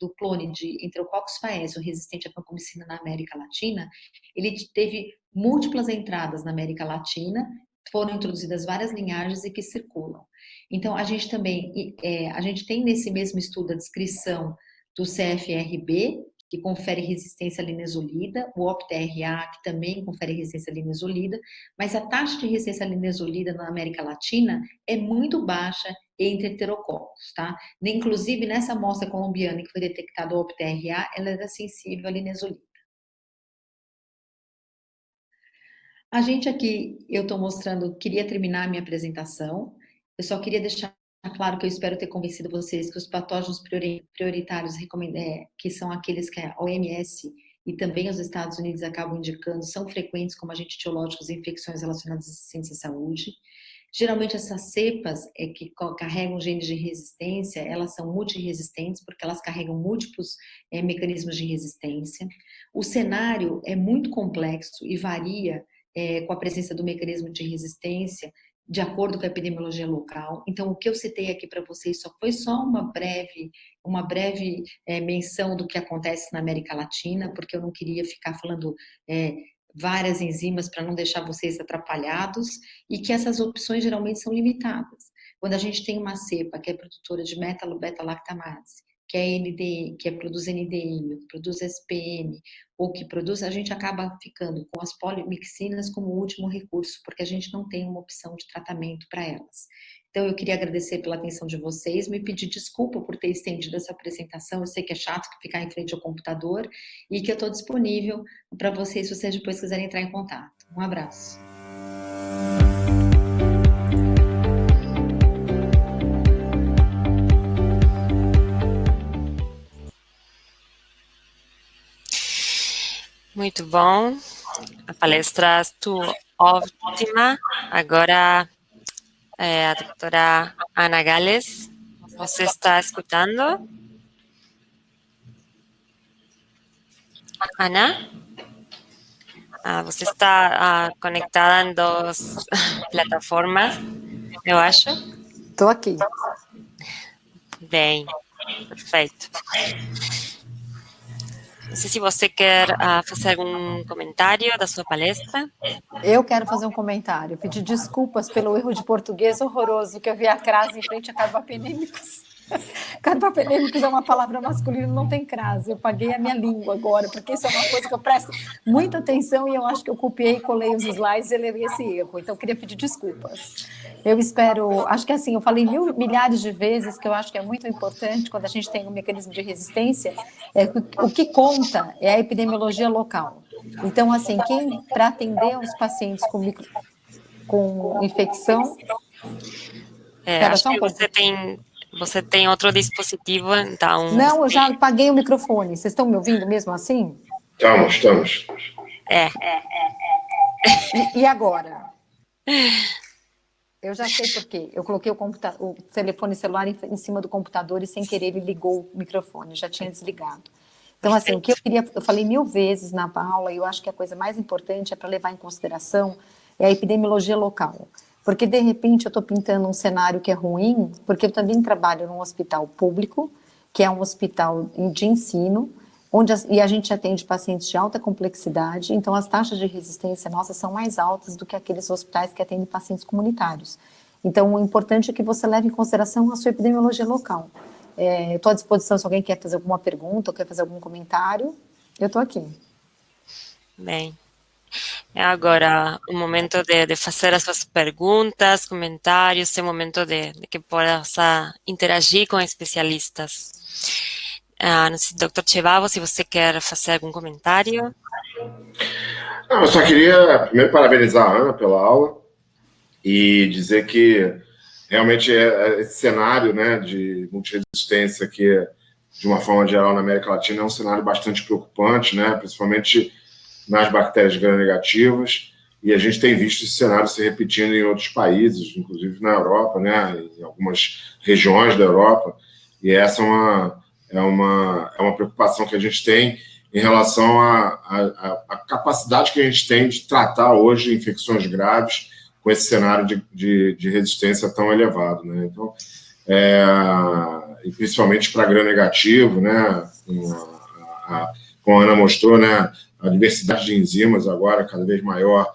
do clone de Enterococcus faecio resistente à vancomicina na América Latina, ele teve múltiplas entradas na América Latina, foram introduzidas várias linhagens e que circulam. Então, a gente também, a gente tem nesse mesmo estudo a descrição do CFRB, que confere resistência à linezolida, o OPTRA, que também confere resistência à linezolida, mas a taxa de resistência à linezolida na América Latina é muito baixa entre heterococos, tá? Inclusive, nessa amostra colombiana que foi detectado o OPTRA, ela era sensível à linezolida. A gente aqui, eu estou mostrando, queria terminar a minha apresentação, eu só queria deixar claro que eu espero ter convencido vocês que os patógenos prioritários, que são aqueles que a OMS e também os Estados Unidos acabam indicando, são frequentes como agentes etiológicos e infecções relacionadas à ciência e saúde. Geralmente essas cepas que carregam genes de resistência, elas são multiresistentes porque elas carregam múltiplos mecanismos de resistência. O cenário é muito complexo e varia com a presença do mecanismo de resistência de acordo com a epidemiologia local. Então, o que eu citei aqui para vocês foi só uma breve menção do que acontece na América Latina, porque eu não queria ficar falando várias enzimas para não deixar vocês atrapalhados, e que essas opções geralmente são limitadas. Quando a gente tem uma cepa que é produtora de metalo-beta-lactamase, que produz NDM, que produz SPM, ou que produz, a gente acaba ficando com as polimixinas como último recurso, porque a gente não tem uma opção de tratamento para elas. Então, eu queria agradecer pela atenção de vocês, me pedir desculpa por ter estendido essa apresentação, eu sei que é chato ficar em frente ao computador, e que eu estou disponível para vocês, se vocês depois quiserem entrar em contato. Um abraço. Muito bom. A palestra estuvo ótima. Agora, a doutora Ana Gales, você está escutando? Ana? Você está conectada em duas plataformas, eu acho? Estou aqui. Bem, perfeito. Não sei se você quer fazer algum comentário da sua palestra. Eu quero fazer um comentário, pedir desculpas pelo erro de português horroroso que eu vi a crase em frente a carbapenêmicos. Carbapenêmicos é uma palavra masculina, não tem crase. Eu paguei a minha língua agora, porque isso é uma coisa que eu presto muita atenção e eu acho que eu copiei, colei os slides e levei esse erro. Então, eu queria pedir desculpas. Eu espero, acho que assim, eu falei milhares de vezes que eu acho que é muito importante quando a gente tem um mecanismo de resistência, o que conta é a epidemiologia local. Então, assim, quem para atender os pacientes com infecção... Acho que você tem outro dispositivo, então... Não, eu já apaguei o microfone. Vocês estão me ouvindo mesmo assim? Estamos. E agora? Eu já sei por quê. Eu coloquei o telefone celular em cima do computador e sem querer ele ligou o microfone, já tinha desligado. Então, assim, o que eu falei 1000 vezes na aula, e eu acho que a coisa mais importante é para levar em consideração é a epidemiologia local. Porque, de repente, eu estou pintando um cenário que é ruim, porque eu também trabalho num hospital público, que é um hospital de ensino, e a gente atende pacientes de alta complexidade, então as taxas de resistência nossas são mais altas do que aqueles hospitais que atendem pacientes comunitários. Então, o importante é que você leve em consideração a sua epidemiologia local. Estou à disposição se alguém quer fazer alguma pergunta ou quer fazer algum comentário, eu estou aqui. Bem, é agora o momento de fazer as suas perguntas, comentários, é o momento de que possa interagir com especialistas. Não sei, Dr. Cevabo, se você quer fazer algum comentário. Não, eu só queria primeiro parabenizar a Ana pela aula e dizer que realmente esse cenário, né, de multiresistência que, de uma forma geral, na América Latina é um cenário bastante preocupante, né, principalmente nas bactérias gram-negativas, e a gente tem visto esse cenário se repetindo em outros países, inclusive na Europa, né, em algumas regiões da Europa, e essa é uma preocupação que a gente tem em relação à capacidade que a gente tem de tratar hoje infecções graves com esse cenário de resistência tão elevado, né? Então, e principalmente para gram-negativo, né? Como a Ana mostrou, né? A diversidade de enzimas agora cada vez maior,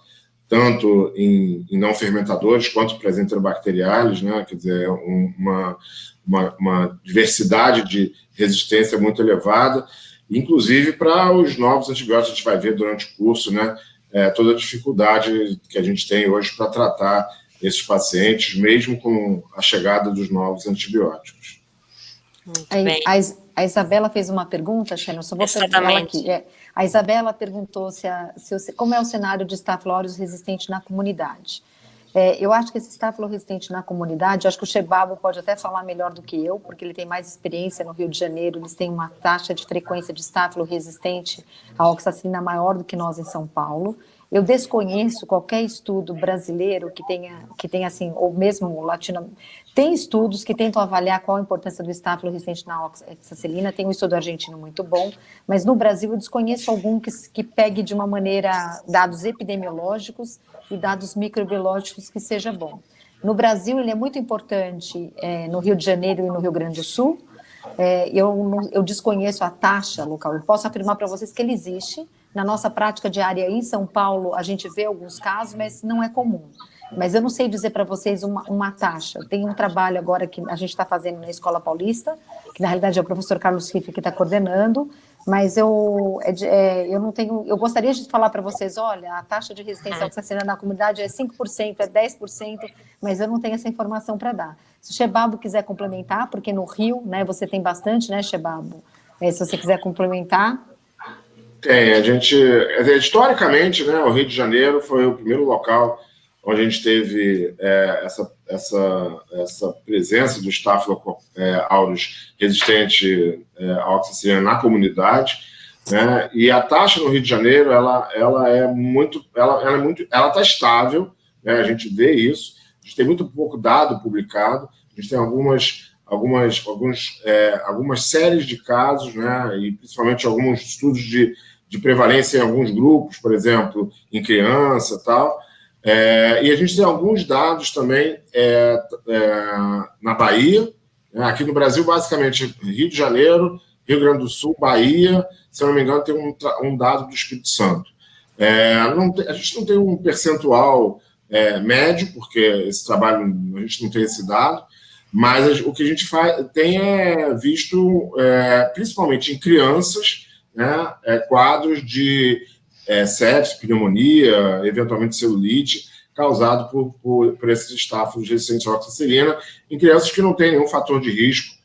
tanto em não fermentadores quanto para as enterobacteriais, né? Quer dizer, uma diversidade de resistência muito elevada, inclusive para os novos antibióticos. A gente vai ver durante o curso, né, toda a dificuldade que a gente tem hoje para tratar esses pacientes, mesmo com a chegada dos novos antibióticos. Muito bem. A Isabela fez uma pergunta, Xena, eu só vou perguntar ela aqui. A Isabela perguntou como é o cenário de Staphylococcus resistente na comunidade. Eu acho que esse Staphylococcus resistente na comunidade, acho que o Cevabo pode até falar melhor do que eu, porque ele tem mais experiência no Rio de Janeiro, eles têm uma taxa de frequência de Staphylococcus resistente à oxacilina maior do que nós em São Paulo. Eu desconheço qualquer estudo brasileiro que tenha assim, ou mesmo latino. Tem estudos que tentam avaliar qual a importância do Staphylococcus resistente na oxacilina, tem um estudo argentino muito bom, mas no Brasil eu desconheço algum que pegue de uma maneira dados epidemiológicos e dados microbiológicos que seja bom. No Brasil, ele é muito importante no Rio de Janeiro e no Rio Grande do Sul. Eu desconheço a taxa local. Eu posso afirmar para vocês que ele existe. Na nossa prática diária em São Paulo, a gente vê alguns casos, mas não é comum. Mas eu não sei dizer para vocês uma taxa. Tem um trabalho agora que a gente está fazendo na Escola Paulista, que na realidade é o professor Carlos Riff que está coordenando, mas eu não tenho. Eu gostaria de falar para vocês: olha, a taxa de resistência à oxacilina na comunidade é 5%, é 10%, mas eu não tenho essa informação para dar. Se o Cevabo quiser complementar, porque no Rio, né, você tem bastante, né, Cevabo? Se você quiser complementar. Tem, historicamente, né, o Rio de Janeiro foi o primeiro local onde a gente teve essa presença do Staphylococcus aureus resistente à oxacilina na comunidade, né? E a taxa no Rio de Janeiro ela está estável, né? A gente vê isso. A gente tem muito pouco dado publicado. A gente tem algumas séries de casos, né? E principalmente alguns estudos de prevalência em alguns grupos, por exemplo, em criança e tal. E a gente tem alguns dados também na Bahia, né? Aqui no Brasil, basicamente, Rio de Janeiro, Rio Grande do Sul, Bahia, se eu não me engano, tem um dado do Espírito Santo. A gente não tem um percentual médio, porque esse trabalho, a gente não tem esse dado, mas o que a gente tem visto, principalmente em crianças, né, quadros de sepsis, pneumonia, eventualmente celulite, causado por esses estáfilos resistentes à oxacilina, em crianças que não têm nenhum fator de risco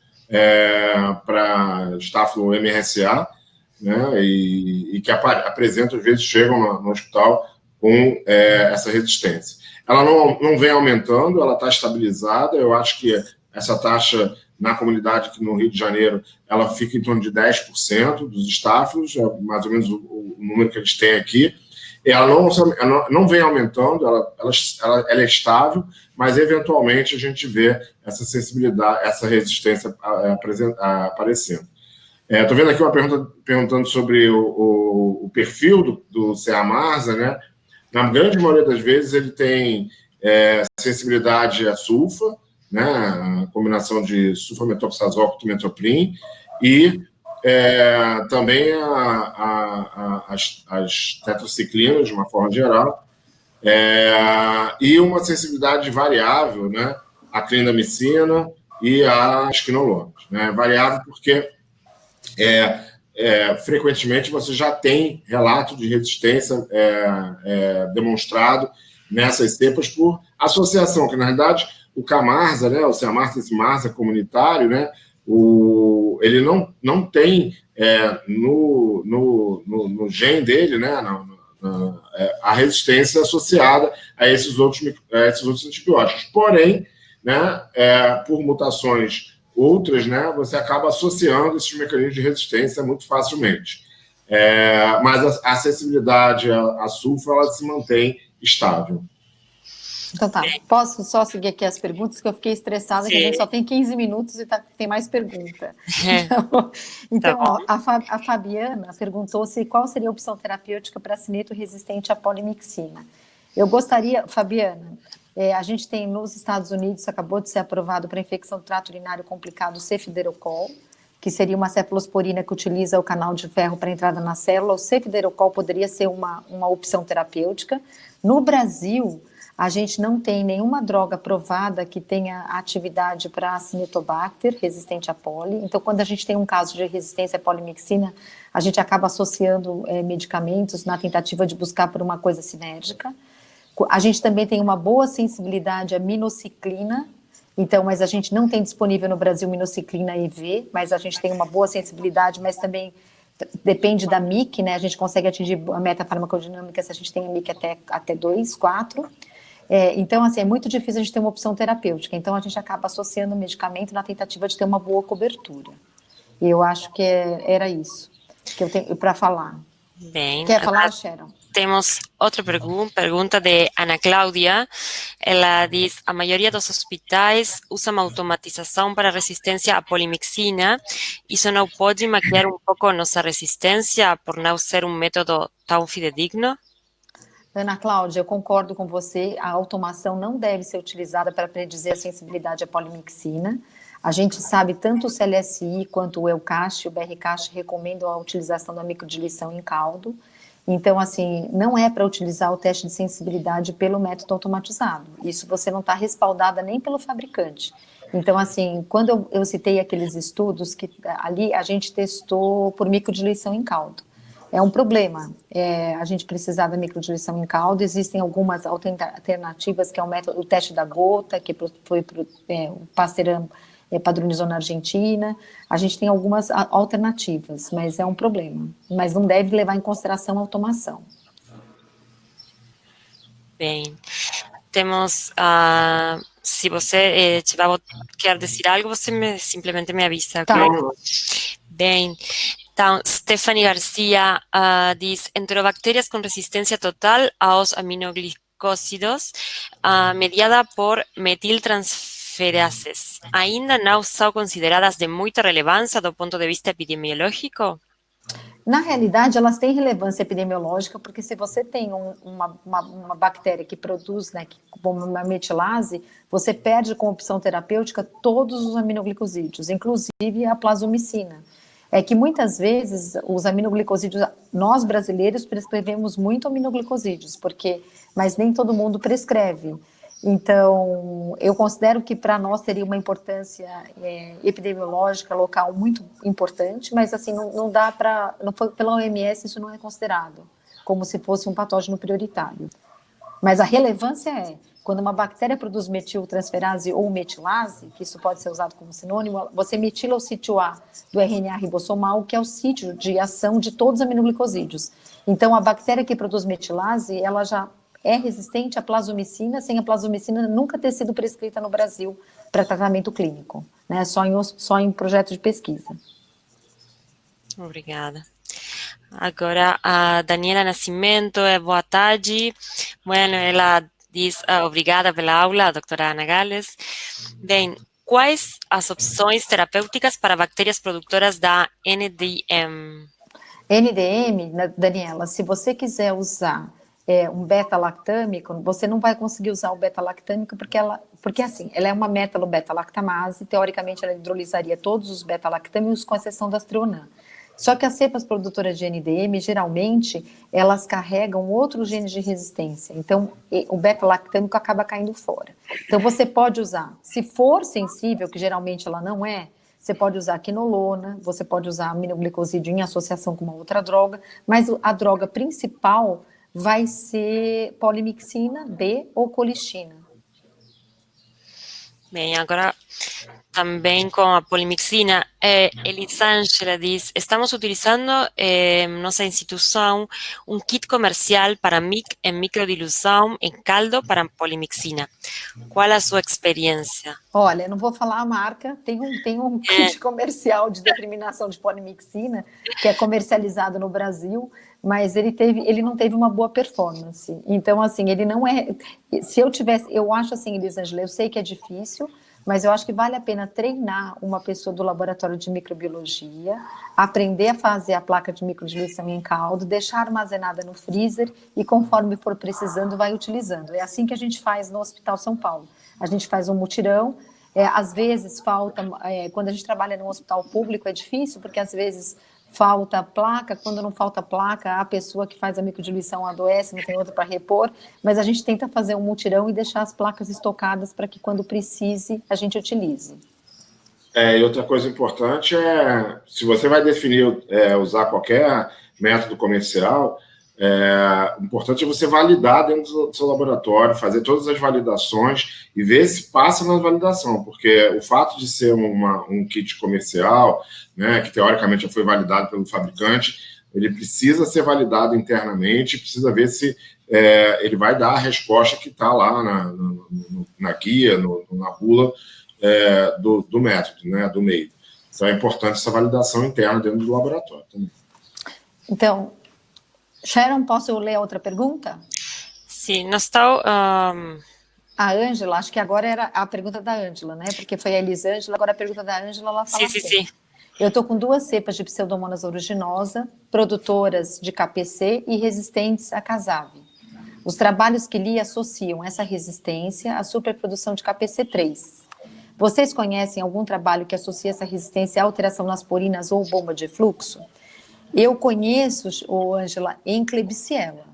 para estáfilo MRSA, né, e que apresentam, às vezes, chegam no hospital com essa resistência. Ela não vem aumentando, ela está estabilizada. Eu acho que essa taxa na comunidade aqui no Rio de Janeiro, ela fica em torno de 10% dos estáfilos, é mais ou menos o número que a gente tem aqui. Ela não vem aumentando, ela é estável, mas eventualmente a gente vê essa sensibilidade, essa resistência aparecendo. Estou vendo aqui uma pergunta perguntando sobre o perfil do CA-MARSA, né? Na grande maioria das vezes ele tem sensibilidade a sulfa, né? A combinação de sulfametoxazol com timetoprim, e também as tetraciclinas, de uma forma geral, e uma sensibilidade variável, né? A clindamicina e as quinolonas, né? Variável porque frequentemente você já tem relato de resistência demonstrado nessas cepas por associação, que na realidade o CA-MARSA, né, o CA-MARSA comunitário, né, ele não tem no gene dele, né, a resistência associada a esses outros antibióticos. Porém, né, por mutações outras, né, você acaba associando esses mecanismos de resistência muito facilmente. Mas a sensibilidade à sulfa, ela se mantém estável. Então tá, posso só seguir aqui as perguntas, que eu fiquei estressada, que a gente só tem 15 minutos e tem mais pergunta. Então ó, a Fabiana perguntou qual seria a opção terapêutica para cineto resistente à polimixina. Eu gostaria, Fabiana, a gente tem nos Estados Unidos, acabou de ser aprovado para infecção do trato urinário complicado, o cefiderocol, que seria uma cefalosporina que utiliza o canal de ferro para entrada na célula. O cefiderocol poderia ser uma opção terapêutica. No Brasil, a gente não tem nenhuma droga provada que tenha atividade para Acinetobacter, resistente a poli. Então, quando a gente tem um caso de resistência à polimixina, a gente acaba associando medicamentos na tentativa de buscar por uma coisa sinérgica. A gente também tem uma boa sensibilidade à minociclina, então, mas a gente não tem disponível no Brasil minociclina EV, mas a gente tem uma boa sensibilidade, mas também depende da MIC, né? A gente consegue atingir a metafarmacodinâmica se a gente tem a MIC até 2, 4. Então, assim, é muito difícil a gente ter uma opção terapêutica. Então, a gente acaba associando o medicamento na tentativa de ter uma boa cobertura. E eu acho que era isso que eu tenho para falar. Bem, quer falar, Sharon? Temos outra pergunta de Ana Cláudia. Ela diz: a maioria dos hospitais usa uma automatização para resistência à polimixina. Isso não pode maquiar um pouco a nossa resistência por não ser um método tão fidedigno? Ana Cláudia, eu concordo com você, a automação não deve ser utilizada para predizer a sensibilidade à polimixina. A gente sabe, tanto o CLSI quanto o EUCAST e o BRCAST recomendam a utilização da microdiluição em caldo. Então, assim, não é para utilizar o teste de sensibilidade pelo método automatizado. Isso você não está respaldada nem pelo fabricante. Então, assim, quando eu citei aqueles estudos, que ali a gente testou por microdiluição em caldo. É um problema, a gente precisar da microdiluição em caldo. Existem algumas alternativas, que é o teste da gota, que foi o Pasteur padronizou na Argentina. A gente tem algumas alternativas, mas é um problema. Mas não deve levar em consideração a automação. Bem, temos... se você, Thibaut, quer dizer algo, você simplesmente me avisa. Tá. Bem... Então, Stephanie Garcia diz: enterobactérias com resistência total aos aminoglicósidos, mediada por metiltransferases, ainda não são consideradas de muita relevância do ponto de vista epidemiológico? Na realidade, elas têm relevância epidemiológica, porque se você tem uma bactéria que produz, né, como uma metilase, você perde com opção terapêutica todos os aminoglicosídeos, inclusive a plasmicina. é que muitas vezes os aminoglicosídeos, nós brasileiros prescrevemos muito aminoglicosídeos, mas nem todo mundo prescreve. Então, eu considero que para nós teria uma importância epidemiológica local muito importante, mas assim, não dá para, pela OMS isso não é considerado como se fosse um patógeno prioritário. Mas a relevância é, quando uma bactéria produz metiltransferase ou metilase, que isso pode ser usado como sinônimo, você metila o sítio A do RNA ribossomal, que é o sítio de ação de todos os aminoglicosídeos. Então, a bactéria que produz metilase, ela já é resistente à plasmomicina, sem a plasmomicina nunca ter sido prescrita no Brasil para tratamento clínico, né? Só em projeto de pesquisa. Obrigada. Agora, a Daniela Nascimento, boa tarde. Bueno, ela diz obrigada pela aula, a doutora Ana Gales. Bem, quais as opções terapêuticas para bactérias produtoras da NDM? NDM, Daniela, se você quiser usar um beta-lactâmico, você não vai conseguir usar o beta-lactâmico porque assim, ela é uma metalo-beta-lactamase, teoricamente ela hidrolisaria todos os beta-lactâmicos com exceção das trionã. Só que as cepas produtoras de NDM, geralmente, elas carregam outros genes de resistência. Então, o beta-lactâmico acaba caindo fora. Então, você pode usar, se for sensível, que geralmente ela não é, você pode usar quinolona, você pode usar aminoglicosídeo em associação com uma outra droga, mas a droga principal vai ser polimixina B ou colistina. Bem, agora também com a polimixina, Elisângela diz, estamos utilizando nossa instituição um kit comercial para MIC em microdilusão em caldo para polimixina. Qual a sua experiência? Olha, eu não vou falar a marca, tem um kit comercial de determinação de polimixina que é comercializado no Brasil, mas ele não teve uma boa performance. Então, assim, ele não é... eu acho assim, Elisângela, eu sei que é difícil, mas eu acho que vale a pena treinar uma pessoa do laboratório de microbiologia, aprender a fazer a placa de microdiluição em caldo, deixar armazenada no freezer e conforme for precisando, vai utilizando. É assim que a gente faz no Hospital São Paulo. A gente faz um mutirão, às vezes falta, quando a gente trabalha no hospital público é difícil, porque às vezes falta placa, quando não falta placa, a pessoa que faz a microdiluição adoece, não tem outra para repor, mas a gente tenta fazer um mutirão e deixar as placas estocadas para que quando precise, a gente utilize. E outra coisa importante se você vai definir, usar qualquer método comercial, o importante é você validar dentro do seu laboratório, fazer todas as validações e ver se passa na validação, porque o fato de ser um kit comercial, né, que teoricamente já foi validado pelo fabricante, ele precisa ser validado internamente, precisa ver se ele vai dar a resposta que está lá na guia, na bula do método, né, do meio. Então é importante essa validação interna dentro do laboratório também. Então, Sharon, posso ler a outra pergunta? Sim, nós estamos... A Ângela, acho que agora era a pergunta da Ângela, né? Porque foi a Elisângela, agora a pergunta da Ângela, ela fala Sim. Eu estou com 2 cepas de Pseudomonas aeruginosa, produtoras de KPC e resistentes a casave. Os trabalhos que li associam essa resistência à superprodução de KPC3. Vocês conhecem algum trabalho que associa essa resistência à alteração nas porinas ou bomba de fluxo? Eu conheço, Ângela, em Klebsiella.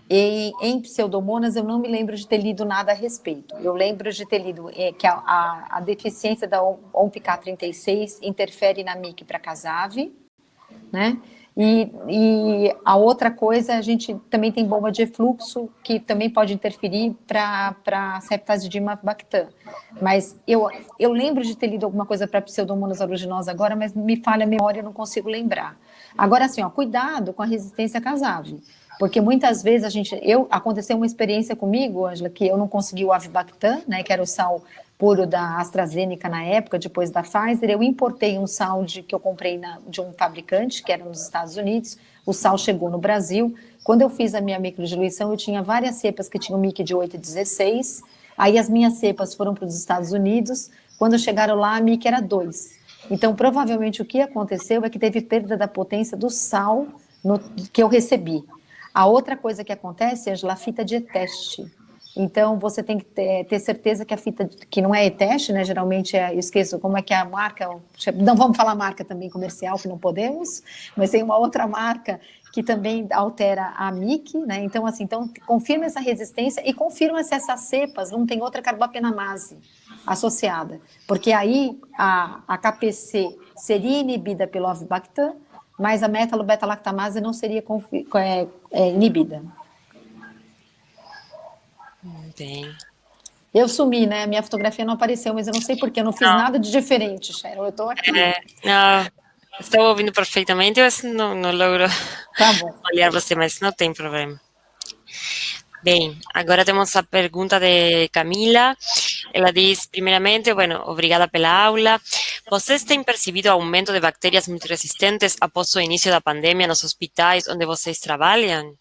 E em Pseudomonas eu não me lembro de ter lido nada a respeito. Eu lembro de ter lido que a deficiência da OMPK36 interfere na MIC para casave, né? E a outra coisa, a gente também tem bomba de efluxo, que também pode interferir para Ceftazidima avibactam. Mas eu lembro de ter lido alguma coisa para Pseudomonas aeruginosa agora, mas me falha a memória, eu não consigo lembrar. Agora, assim, cuidado com a resistência a casave, porque muitas vezes aconteceu uma experiência comigo, Ângela, que eu não consegui o avibactam, né, que era o sal puro da AstraZeneca na época, depois da Pfizer. Eu importei um sal que eu comprei de um fabricante, que era nos Estados Unidos, o sal chegou no Brasil. Quando eu fiz a minha microdiluição, eu tinha várias cepas que tinham MIC de 8 e 16, aí as minhas cepas foram para os Estados Unidos, quando chegaram lá, a MIC era 2. Então, provavelmente, o que aconteceu é que teve perda da potência do sal que eu recebi. A outra coisa que acontece é a fita de teste. Então, você tem que ter certeza que a fita, que não é e-teste, né? Geralmente, eu esqueço como é que é a marca. Não vamos falar marca também comercial, que não podemos, mas tem uma outra marca que também altera a MIC, né? Então, assim, confirma essa resistência e confirma se essas cepas não tem outra carbapenamase associada, porque aí a KPC seria inibida pelo avibactam, mas a metalobeta-lactamase não seria inibida. Bem. Eu sumi, né? Minha fotografia não apareceu, mas eu não sei porquê, eu não fiz nada de diferente, Sharon, eu estou aqui. Não, estou ouvindo perfeitamente, mas não logro olhar você, mas não tem problema. Bem, agora temos a pergunta de Camila. Ela diz, primeiramente, obrigada pela aula. Vocês têm percebido aumento de bactérias multiresistentes após o início da pandemia nos hospitais onde vocês trabalham?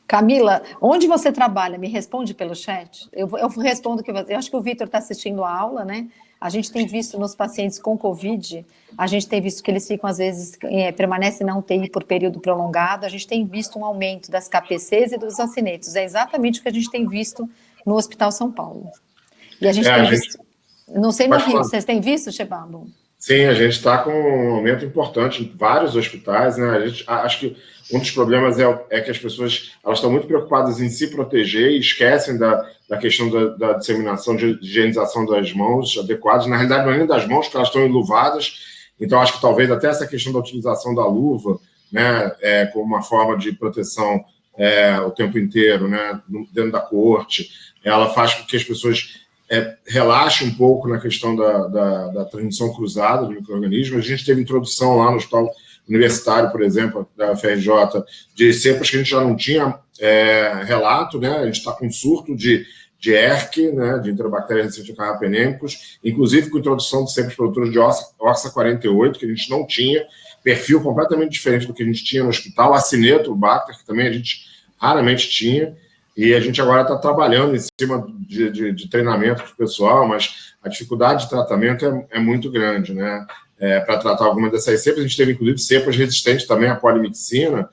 Camila, onde você trabalha? Me responde pelo chat. Eu respondo que eu acho que o Vitor está assistindo a aula, né? A gente tem visto nos pacientes com Covid, a gente tem visto que eles ficam, às vezes, permanecem na UTI por período prolongado, a gente tem visto um aumento das KPCs e dos acinetos. É exatamente o que a gente tem visto no Hospital São Paulo. E a gente tem visto... Não sei no Rio, vocês têm visto, Chebabo? Sim, a gente está com um aumento importante em vários hospitais, né? Acho que um dos problemas é que as pessoas elas estão muito preocupadas em se proteger e esquecem da questão da disseminação, de higienização das mãos adequadas. Na realidade, não é nem das mãos, porque elas estão enluvadas. Então, acho que talvez até essa questão da utilização da luva, né, como uma forma de proteção o tempo inteiro, né, dentro da corte, ela faz com que as pessoas relaxe um pouco na questão da transmissão cruzada do micro-organismo. A gente teve introdução lá no hospital universitário, por exemplo, da FRJ, de cepas que a gente já não tinha relato, né? A gente está com surto de ERC, né? De enterobactérias resistentes a carrapenêmicos, inclusive com introdução de cepas produtoras de OXA48, que a gente não tinha, perfil completamente diferente do que a gente tinha no hospital, Acinetobacter, que também a gente raramente tinha. E a gente agora está trabalhando em cima de treinamento para o pessoal, mas a dificuldade de tratamento é muito grande, né? Para tratar algumas dessas cepas, a gente teve, inclusive, cepas resistentes também à polimixina.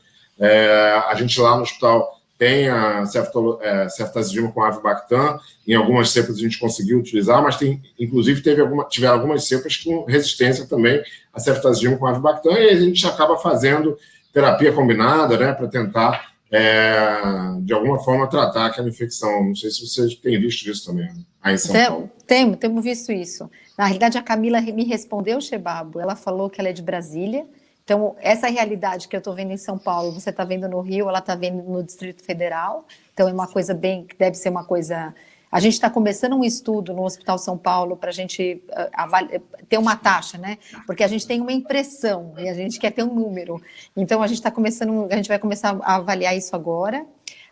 A gente lá no hospital tem a ceftazidima com avibactam, em algumas cepas a gente conseguiu utilizar, mas inclusive tiveram algumas cepas com resistência também à ceftazidima com avibactam, e a gente acaba fazendo terapia combinada, né, para tentar de alguma forma tratar aquela infecção. Não sei se vocês têm visto isso também, né? Aí em São Paulo. Temos visto isso. Na realidade, a Camila me respondeu, Chebabo, ela falou que ela é de Brasília, então essa realidade que eu estou vendo em São Paulo, você está vendo no Rio, ela está vendo no Distrito Federal, então é uma coisa deve ser uma coisa... A gente está começando um estudo no Hospital São Paulo para a gente ter uma taxa, né? Porque a gente tem uma impressão e a gente quer ter um número. Então, a gente vai começar a avaliar isso agora.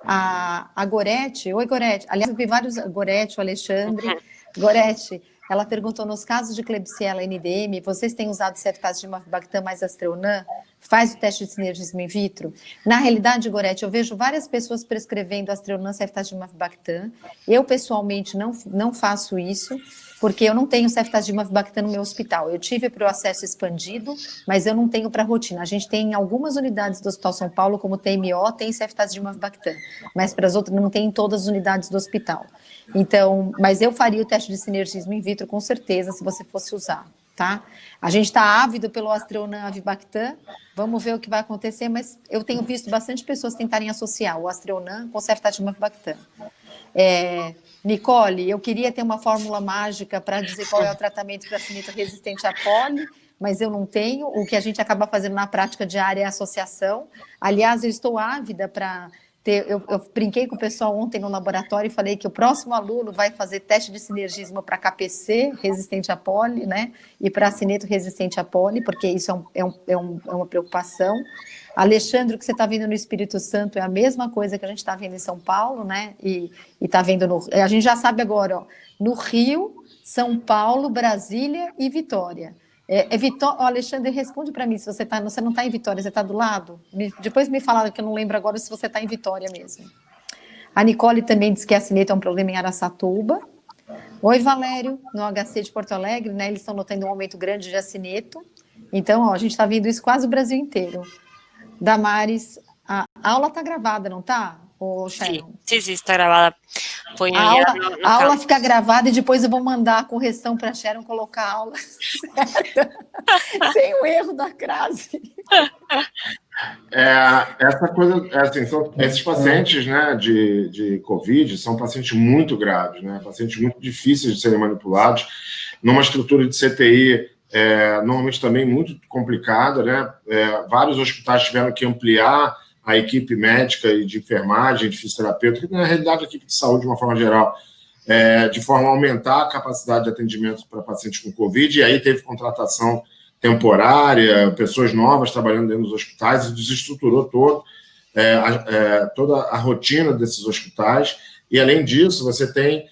A Gorete, oi Gorete, aliás, eu vi vários, Gorete, o Alexandre. Gorete, ela perguntou, nos casos de Klebsiella NDM, vocês têm usado ceftazidima avibactam mais Astreonan? Faz o teste de sinergismo in vitro? Na realidade, Gorete, eu vejo várias pessoas prescrevendo Astreonan, ceftazidima avibactam. Eu, pessoalmente, não faço isso, porque eu não tenho ceftazidima avibactam no meu hospital. Eu tive para o acesso expandido, mas eu não tenho para rotina. A gente tem em algumas unidades do Hospital São Paulo, como TMO, tem ceftazidima avibactam, mas para as outras não tem em todas as unidades do hospital. Então, mas eu faria o teste de sinergismo in vitro, com certeza, se você fosse usar, tá? A gente está ávido pelo Astreonan avibactam, vamos ver o que vai acontecer, mas eu tenho visto bastante pessoas tentarem associar o Astreonan com o ceftazidima avibactam. Nicole, eu queria ter uma fórmula mágica para dizer qual é o tratamento para acineta resistente a poli, mas eu não tenho. O que a gente acaba fazendo na prática diária é a associação. Aliás, eu estou ávida para... Eu brinquei com o pessoal ontem no laboratório e falei que o próximo aluno vai fazer teste de sinergismo para KPC, resistente a poli, né? E para acineto resistente a poli, porque isso é uma preocupação. Alexandre, o que você está vendo no Espírito Santo é a mesma coisa que a gente está vendo em São Paulo, né? E está vendo a gente já sabe agora, ó, no Rio, São Paulo, Brasília e Vitória. Alexandre, responde para mim se você não está em Vitória, você está do lado? Depois me falaram que eu não lembro agora se você está em Vitória mesmo. A Nicole também diz que a acineto é um problema em Araçatuba. Oi, Valério, no HC de Porto Alegre, né? Eles estão notando um aumento grande de acineto. Então, ó, a gente está vendo isso quase o Brasil inteiro. Damares, a aula está gravada, não está? ô Sharon? Sim, está gravada. A aula fica gravada e depois eu vou mandar a correção para a Sharon colocar a aula certa, sem o erro da crase. Essa coisa, assim, são esses pacientes, né, de Covid são pacientes muito graves, né, pacientes muito difíceis de serem manipulados, numa estrutura de CTI normalmente também muito complicada, né, vários hospitais tiveram que ampliar a equipe médica e de enfermagem, de fisioterapeuta, que na realidade a equipe de saúde, de uma forma geral, de forma a aumentar a capacidade de atendimento para pacientes com Covid, e aí teve contratação temporária, pessoas novas trabalhando dentro dos hospitais, e desestruturou toda a rotina desses hospitais, e além disso, você tem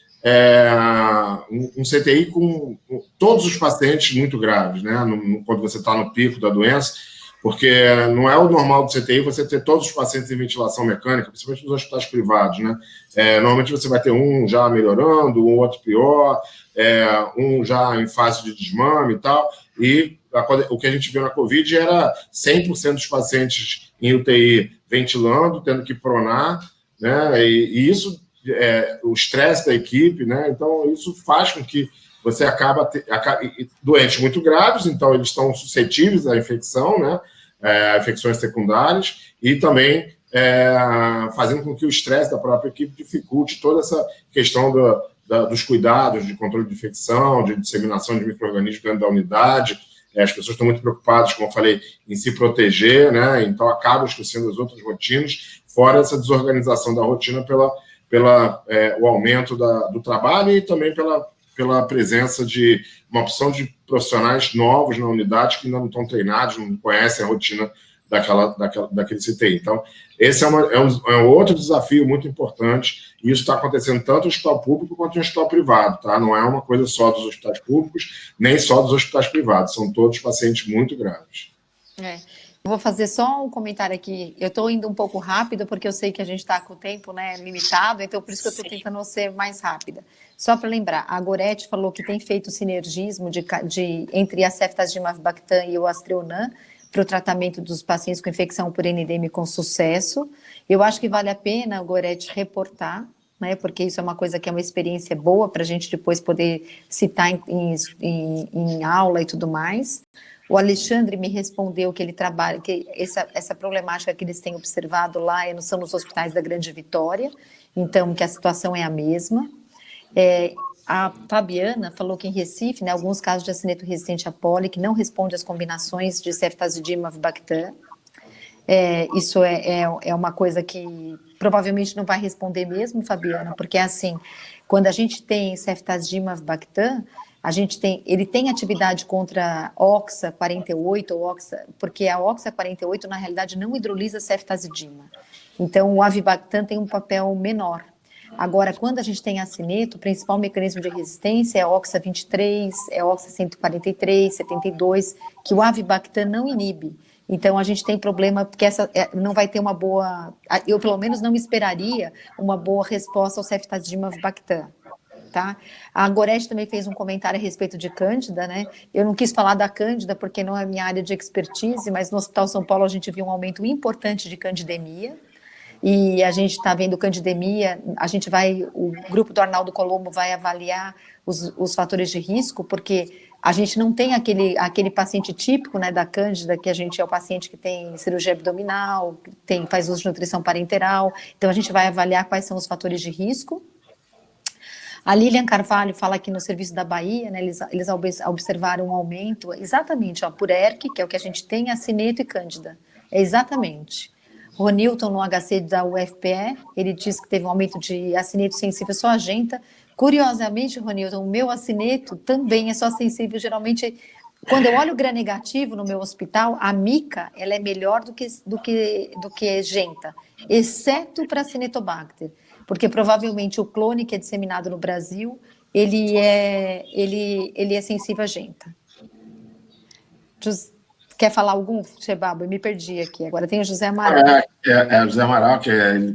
um CTI com todos os pacientes muito graves, né? Quando você está no pico da doença, porque não é o normal do CTI você ter todos os pacientes em ventilação mecânica, principalmente nos hospitais privados, né? Normalmente você vai ter um já melhorando, um outro pior, um já em fase de desmame e tal, e o que a gente viu na Covid era 100% dos pacientes em UTI ventilando, tendo que pronar, né? E isso, o estresse da equipe, né? Então isso faz com que você acaba doentes muito graves, então eles estão suscetíveis à infecção, né? Infecções secundárias, e também fazendo com que o estresse da própria equipe dificulte toda essa questão dos cuidados de controle de infecção, de disseminação de micro-organismos dentro da unidade. As pessoas estão muito preocupadas, como eu falei, em se proteger, né? Então acabam esquecendo as outras rotinas, fora essa desorganização da rotina pelo aumento do trabalho e também pela presença de uma opção de profissionais novos na unidade que ainda não estão treinados, não conhecem a rotina daquele CTI. Então, esse é um outro desafio muito importante, e isso está acontecendo tanto no hospital público quanto no hospital privado, tá? Não é uma coisa só dos hospitais públicos, nem só dos hospitais privados, são todos pacientes muito graves. Eu vou fazer só um comentário aqui. Eu estou indo um pouco rápido, porque eu sei que a gente está com o tempo, né, limitado, então por isso que eu estou tentando ser mais rápida. Só para lembrar, a Gorete falou que tem feito sinergismo entre a ceftazidime-avibactam e o Astreonan para o tratamento dos pacientes com infecção por NDM com sucesso. Eu acho que vale a pena, Gorete, reportar, né, porque isso é uma coisa que é uma experiência boa para a gente depois poder citar em aula e tudo mais. O Alexandre me respondeu que ele trabalha, que essa problemática que eles têm observado lá são nos hospitais da Grande Vitória, então que a situação é a mesma. A Fabiana falou que em Recife, né, alguns casos de acineto resistente a pólen que não responde às combinações de ceftazidime-avibactam. Isso é uma coisa que provavelmente não vai responder mesmo, Fabiana, porque assim, quando a gente tem ceftazidime-avibactam, ele tem atividade contra OXA48, porque a OXA48, na realidade, não hidrolisa ceftazidima. Então, o avibactam tem um papel menor. Agora, quando a gente tem acineto, o principal mecanismo de resistência é OXA23, é OXA143, 72, que o avibactam não inibe. Então, a gente tem problema, porque não vai ter uma boa... Eu, pelo menos, não esperaria uma boa resposta ao ceftazidime-avibactam. Tá? A Gorete também fez um comentário a respeito de Cândida, né? Eu não quis falar da Cândida porque não é minha área de expertise, mas no Hospital São Paulo a gente viu um aumento importante de candidemia, e a gente está vendo candidemia, o grupo do Arnaldo Colombo vai avaliar os fatores de risco, porque a gente não tem aquele paciente típico, né, da Cândida, que a gente é o paciente que tem cirurgia abdominal, faz uso de nutrição parenteral, então a gente vai avaliar quais são os fatores de risco. A Lilian Carvalho fala que no Serviço da Bahia, né, eles observaram um aumento, exatamente, por ERC, que é o que a gente tem, acineto e cândida. Exatamente. Ronilton, no HC da UFPE, ele diz que teve um aumento de acineto sensível só a genta. Curiosamente, Ronilton, o meu acineto também é só sensível, geralmente, quando eu olho o gram negativo no meu hospital, a mica, ela é melhor do que genta, exceto para Acinetobacter. Porque provavelmente o clone que é disseminado no Brasil, ele é sensível a genta. Quer falar algum, Shebabo? Eu me perdi aqui. Agora tem o José Amaral. José Amaral,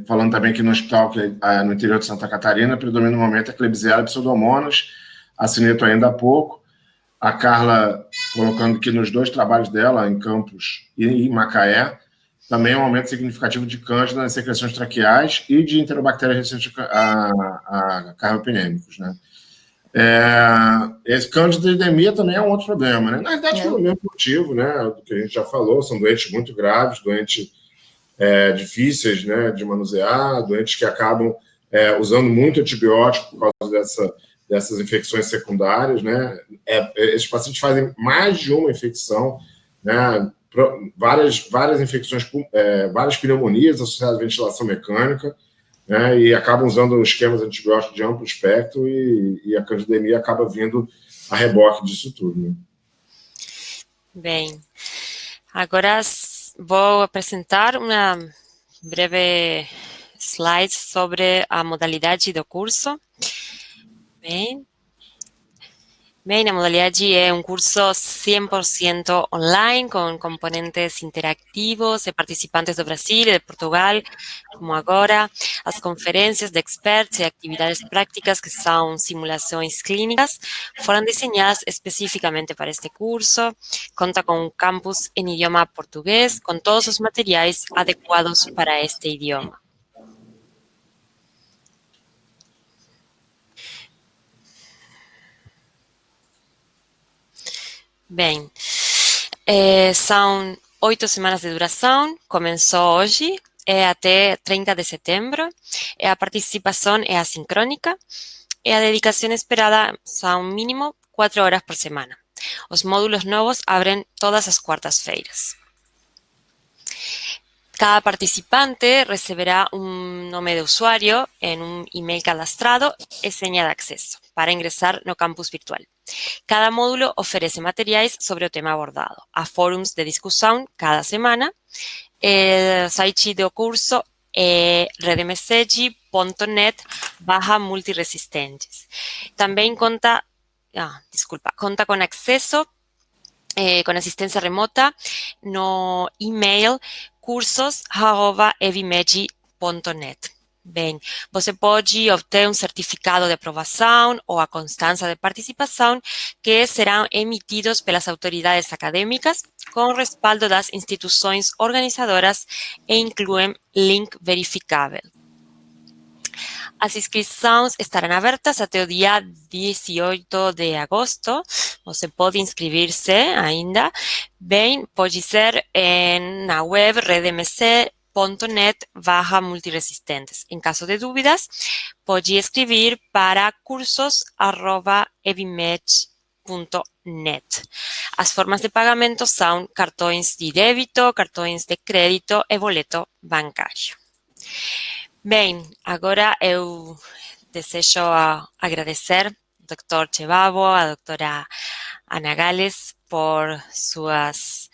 falando também que no hospital no interior de Santa Catarina, predomina no momento a Klebsiella e Pseudomonas, acineto ainda há pouco. A Carla colocando que nos dois trabalhos dela, em Campos e em Macaé, também um aumento significativo de cândida nas secreções traqueais e de enterobactérias resistentes a carbapenêmicos, né? Esse candidemia também é um outro problema, né? Na verdade, pelo mesmo motivo, né, do que a gente já falou, são doentes muito graves, doentes difíceis, né, de manusear, doentes que acabam usando muito antibiótico por causa dessas infecções secundárias, né? Esses pacientes fazem mais de uma infecção, né? Várias infecções, várias pneumonias associadas à ventilação mecânica, né, e acabam usando esquemas antibióticos de amplo espectro e a candidemia acaba vindo a reboque disso tudo. Né? Bem, agora vou apresentar uma breve slide sobre a modalidade do curso. Bem, a modalidade é um curso 100% online, com componentes interactivos de participantes do Brasil e de Portugal, como agora, as conferências de experts e atividades práticas, que são simulações clínicas, foram desenhadas especificamente para este curso. Conta com um campus em idioma português, com todos os materiais adequados para este idioma. Bem, são 8 semanas de duração, começou hoje, até 30 de setembro, a participação é assincrônica, e a dedicação esperada são mínimo 4 horas por semana. Os módulos novos abrem todas as quartas-feiras. Cada participante receberá um nome de usuário em um e-mail cadastrado e senha de acesso para ingressar no campus virtual. Cada módulo oferece materiais sobre o tema abordado. Há fóruns de discussão cada semana. O site do curso é redmseg.net/multiresistentes. Também conta com acesso, com assistência remota no e-mail cursos@evimeg.net. Bem, você pode obter um certificado de aprovação ou a constância de participação que serão emitidos pelas autoridades acadêmicas com respaldo das instituições organizadoras e incluem link verificável. As inscrições estarão abertas até o dia 18 de agosto. Você pode inscrever-se ainda. Bem, pode ser na web redmc.net/multiresistentes. Em caso de dúvidas, pode escrever para cursos@evimeg.net. As formas de pagamento são cartões de débito, cartões de crédito e boleto bancário. Bem, agora eu desejo agradecer ao Dr. Chebabo, a doutora Ana Gales, por seus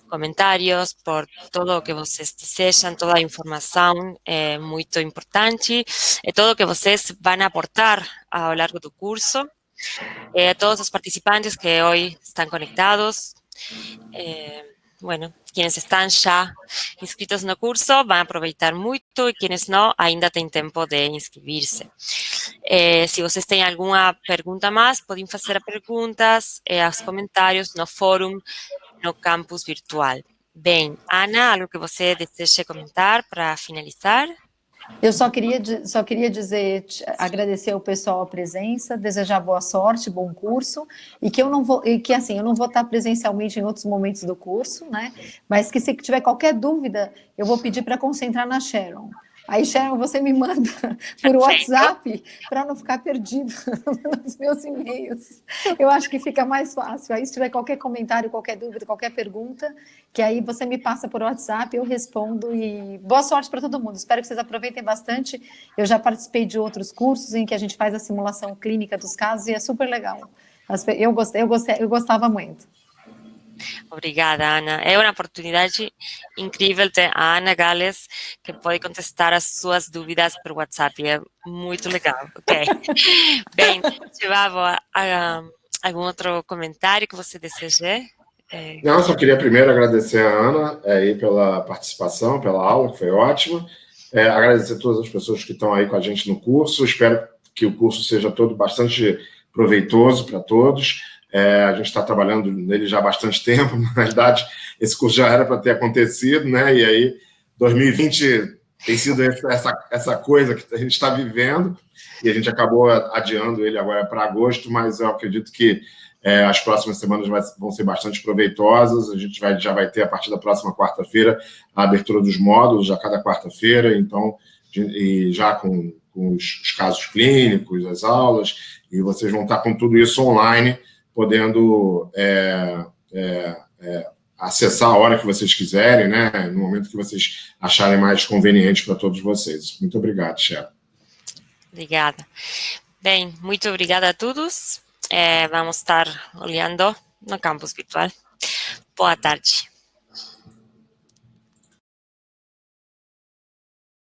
comentários, por tudo o que vocês desejam, toda a informação é muito importante, e tudo o que vocês vão aportar ao longo do curso. A todos os participantes que hoje estão conectados, quienes estão já inscritos no curso vão aproveitar muito, e quienes não, ainda têm tempo de inscrever-se. Se vocês têm alguma pergunta mais, podem fazer perguntas aos comentários no fórum, no campus virtual. Bem, Ana, algo que você deseja comentar para finalizar? Eu só queria dizer, agradecer ao pessoal a presença, desejar boa sorte, bom curso, e que eu não vou estar presencialmente em outros momentos do curso, né? Mas que se tiver qualquer dúvida, eu vou pedir para concentrar na Sharon. Aí, Sharon, você me manda por WhatsApp para não ficar perdido nos meus e-mails. Eu acho que fica mais fácil. Aí, se tiver qualquer comentário, qualquer dúvida, qualquer pergunta, que aí você me passa por WhatsApp, eu respondo. E boa sorte para todo mundo. Espero que vocês aproveitem bastante. Eu já participei de outros cursos em que a gente faz a simulação clínica dos casos e é super legal. Eu gostava muito. Obrigada, Ana. É uma oportunidade incrível ter a Ana Gales, que pode contestar as suas dúvidas por WhatsApp. É muito legal. Ok. Bem, Chebabo, algum outro comentário que você deseje? Não, só queria primeiro agradecer a Ana aí pela participação, pela aula, que foi ótima. Agradecer a todas as pessoas que estão aí com a gente no curso. Espero que o curso seja todo bastante proveitoso para todos. A gente está trabalhando nele já há bastante tempo. Na verdade, esse curso já era para ter acontecido, né? E aí 2020 tem sido essa coisa que a gente está vivendo, e a gente acabou adiando ele agora para agosto, mas eu acredito que as próximas semanas vão ser bastante proveitosas. A gente já vai ter, a partir da próxima quarta-feira, a abertura dos módulos, a cada quarta-feira, então, e já com os casos clínicos, as aulas, e vocês vão estar com tudo isso online, podendo acessar a hora que vocês quiserem, né? No momento que vocês acharem mais conveniente para todos vocês. Muito obrigado, Sheila. Obrigada. Bem, muito obrigada a todos. Vamos estar olhando no campus virtual. Boa tarde.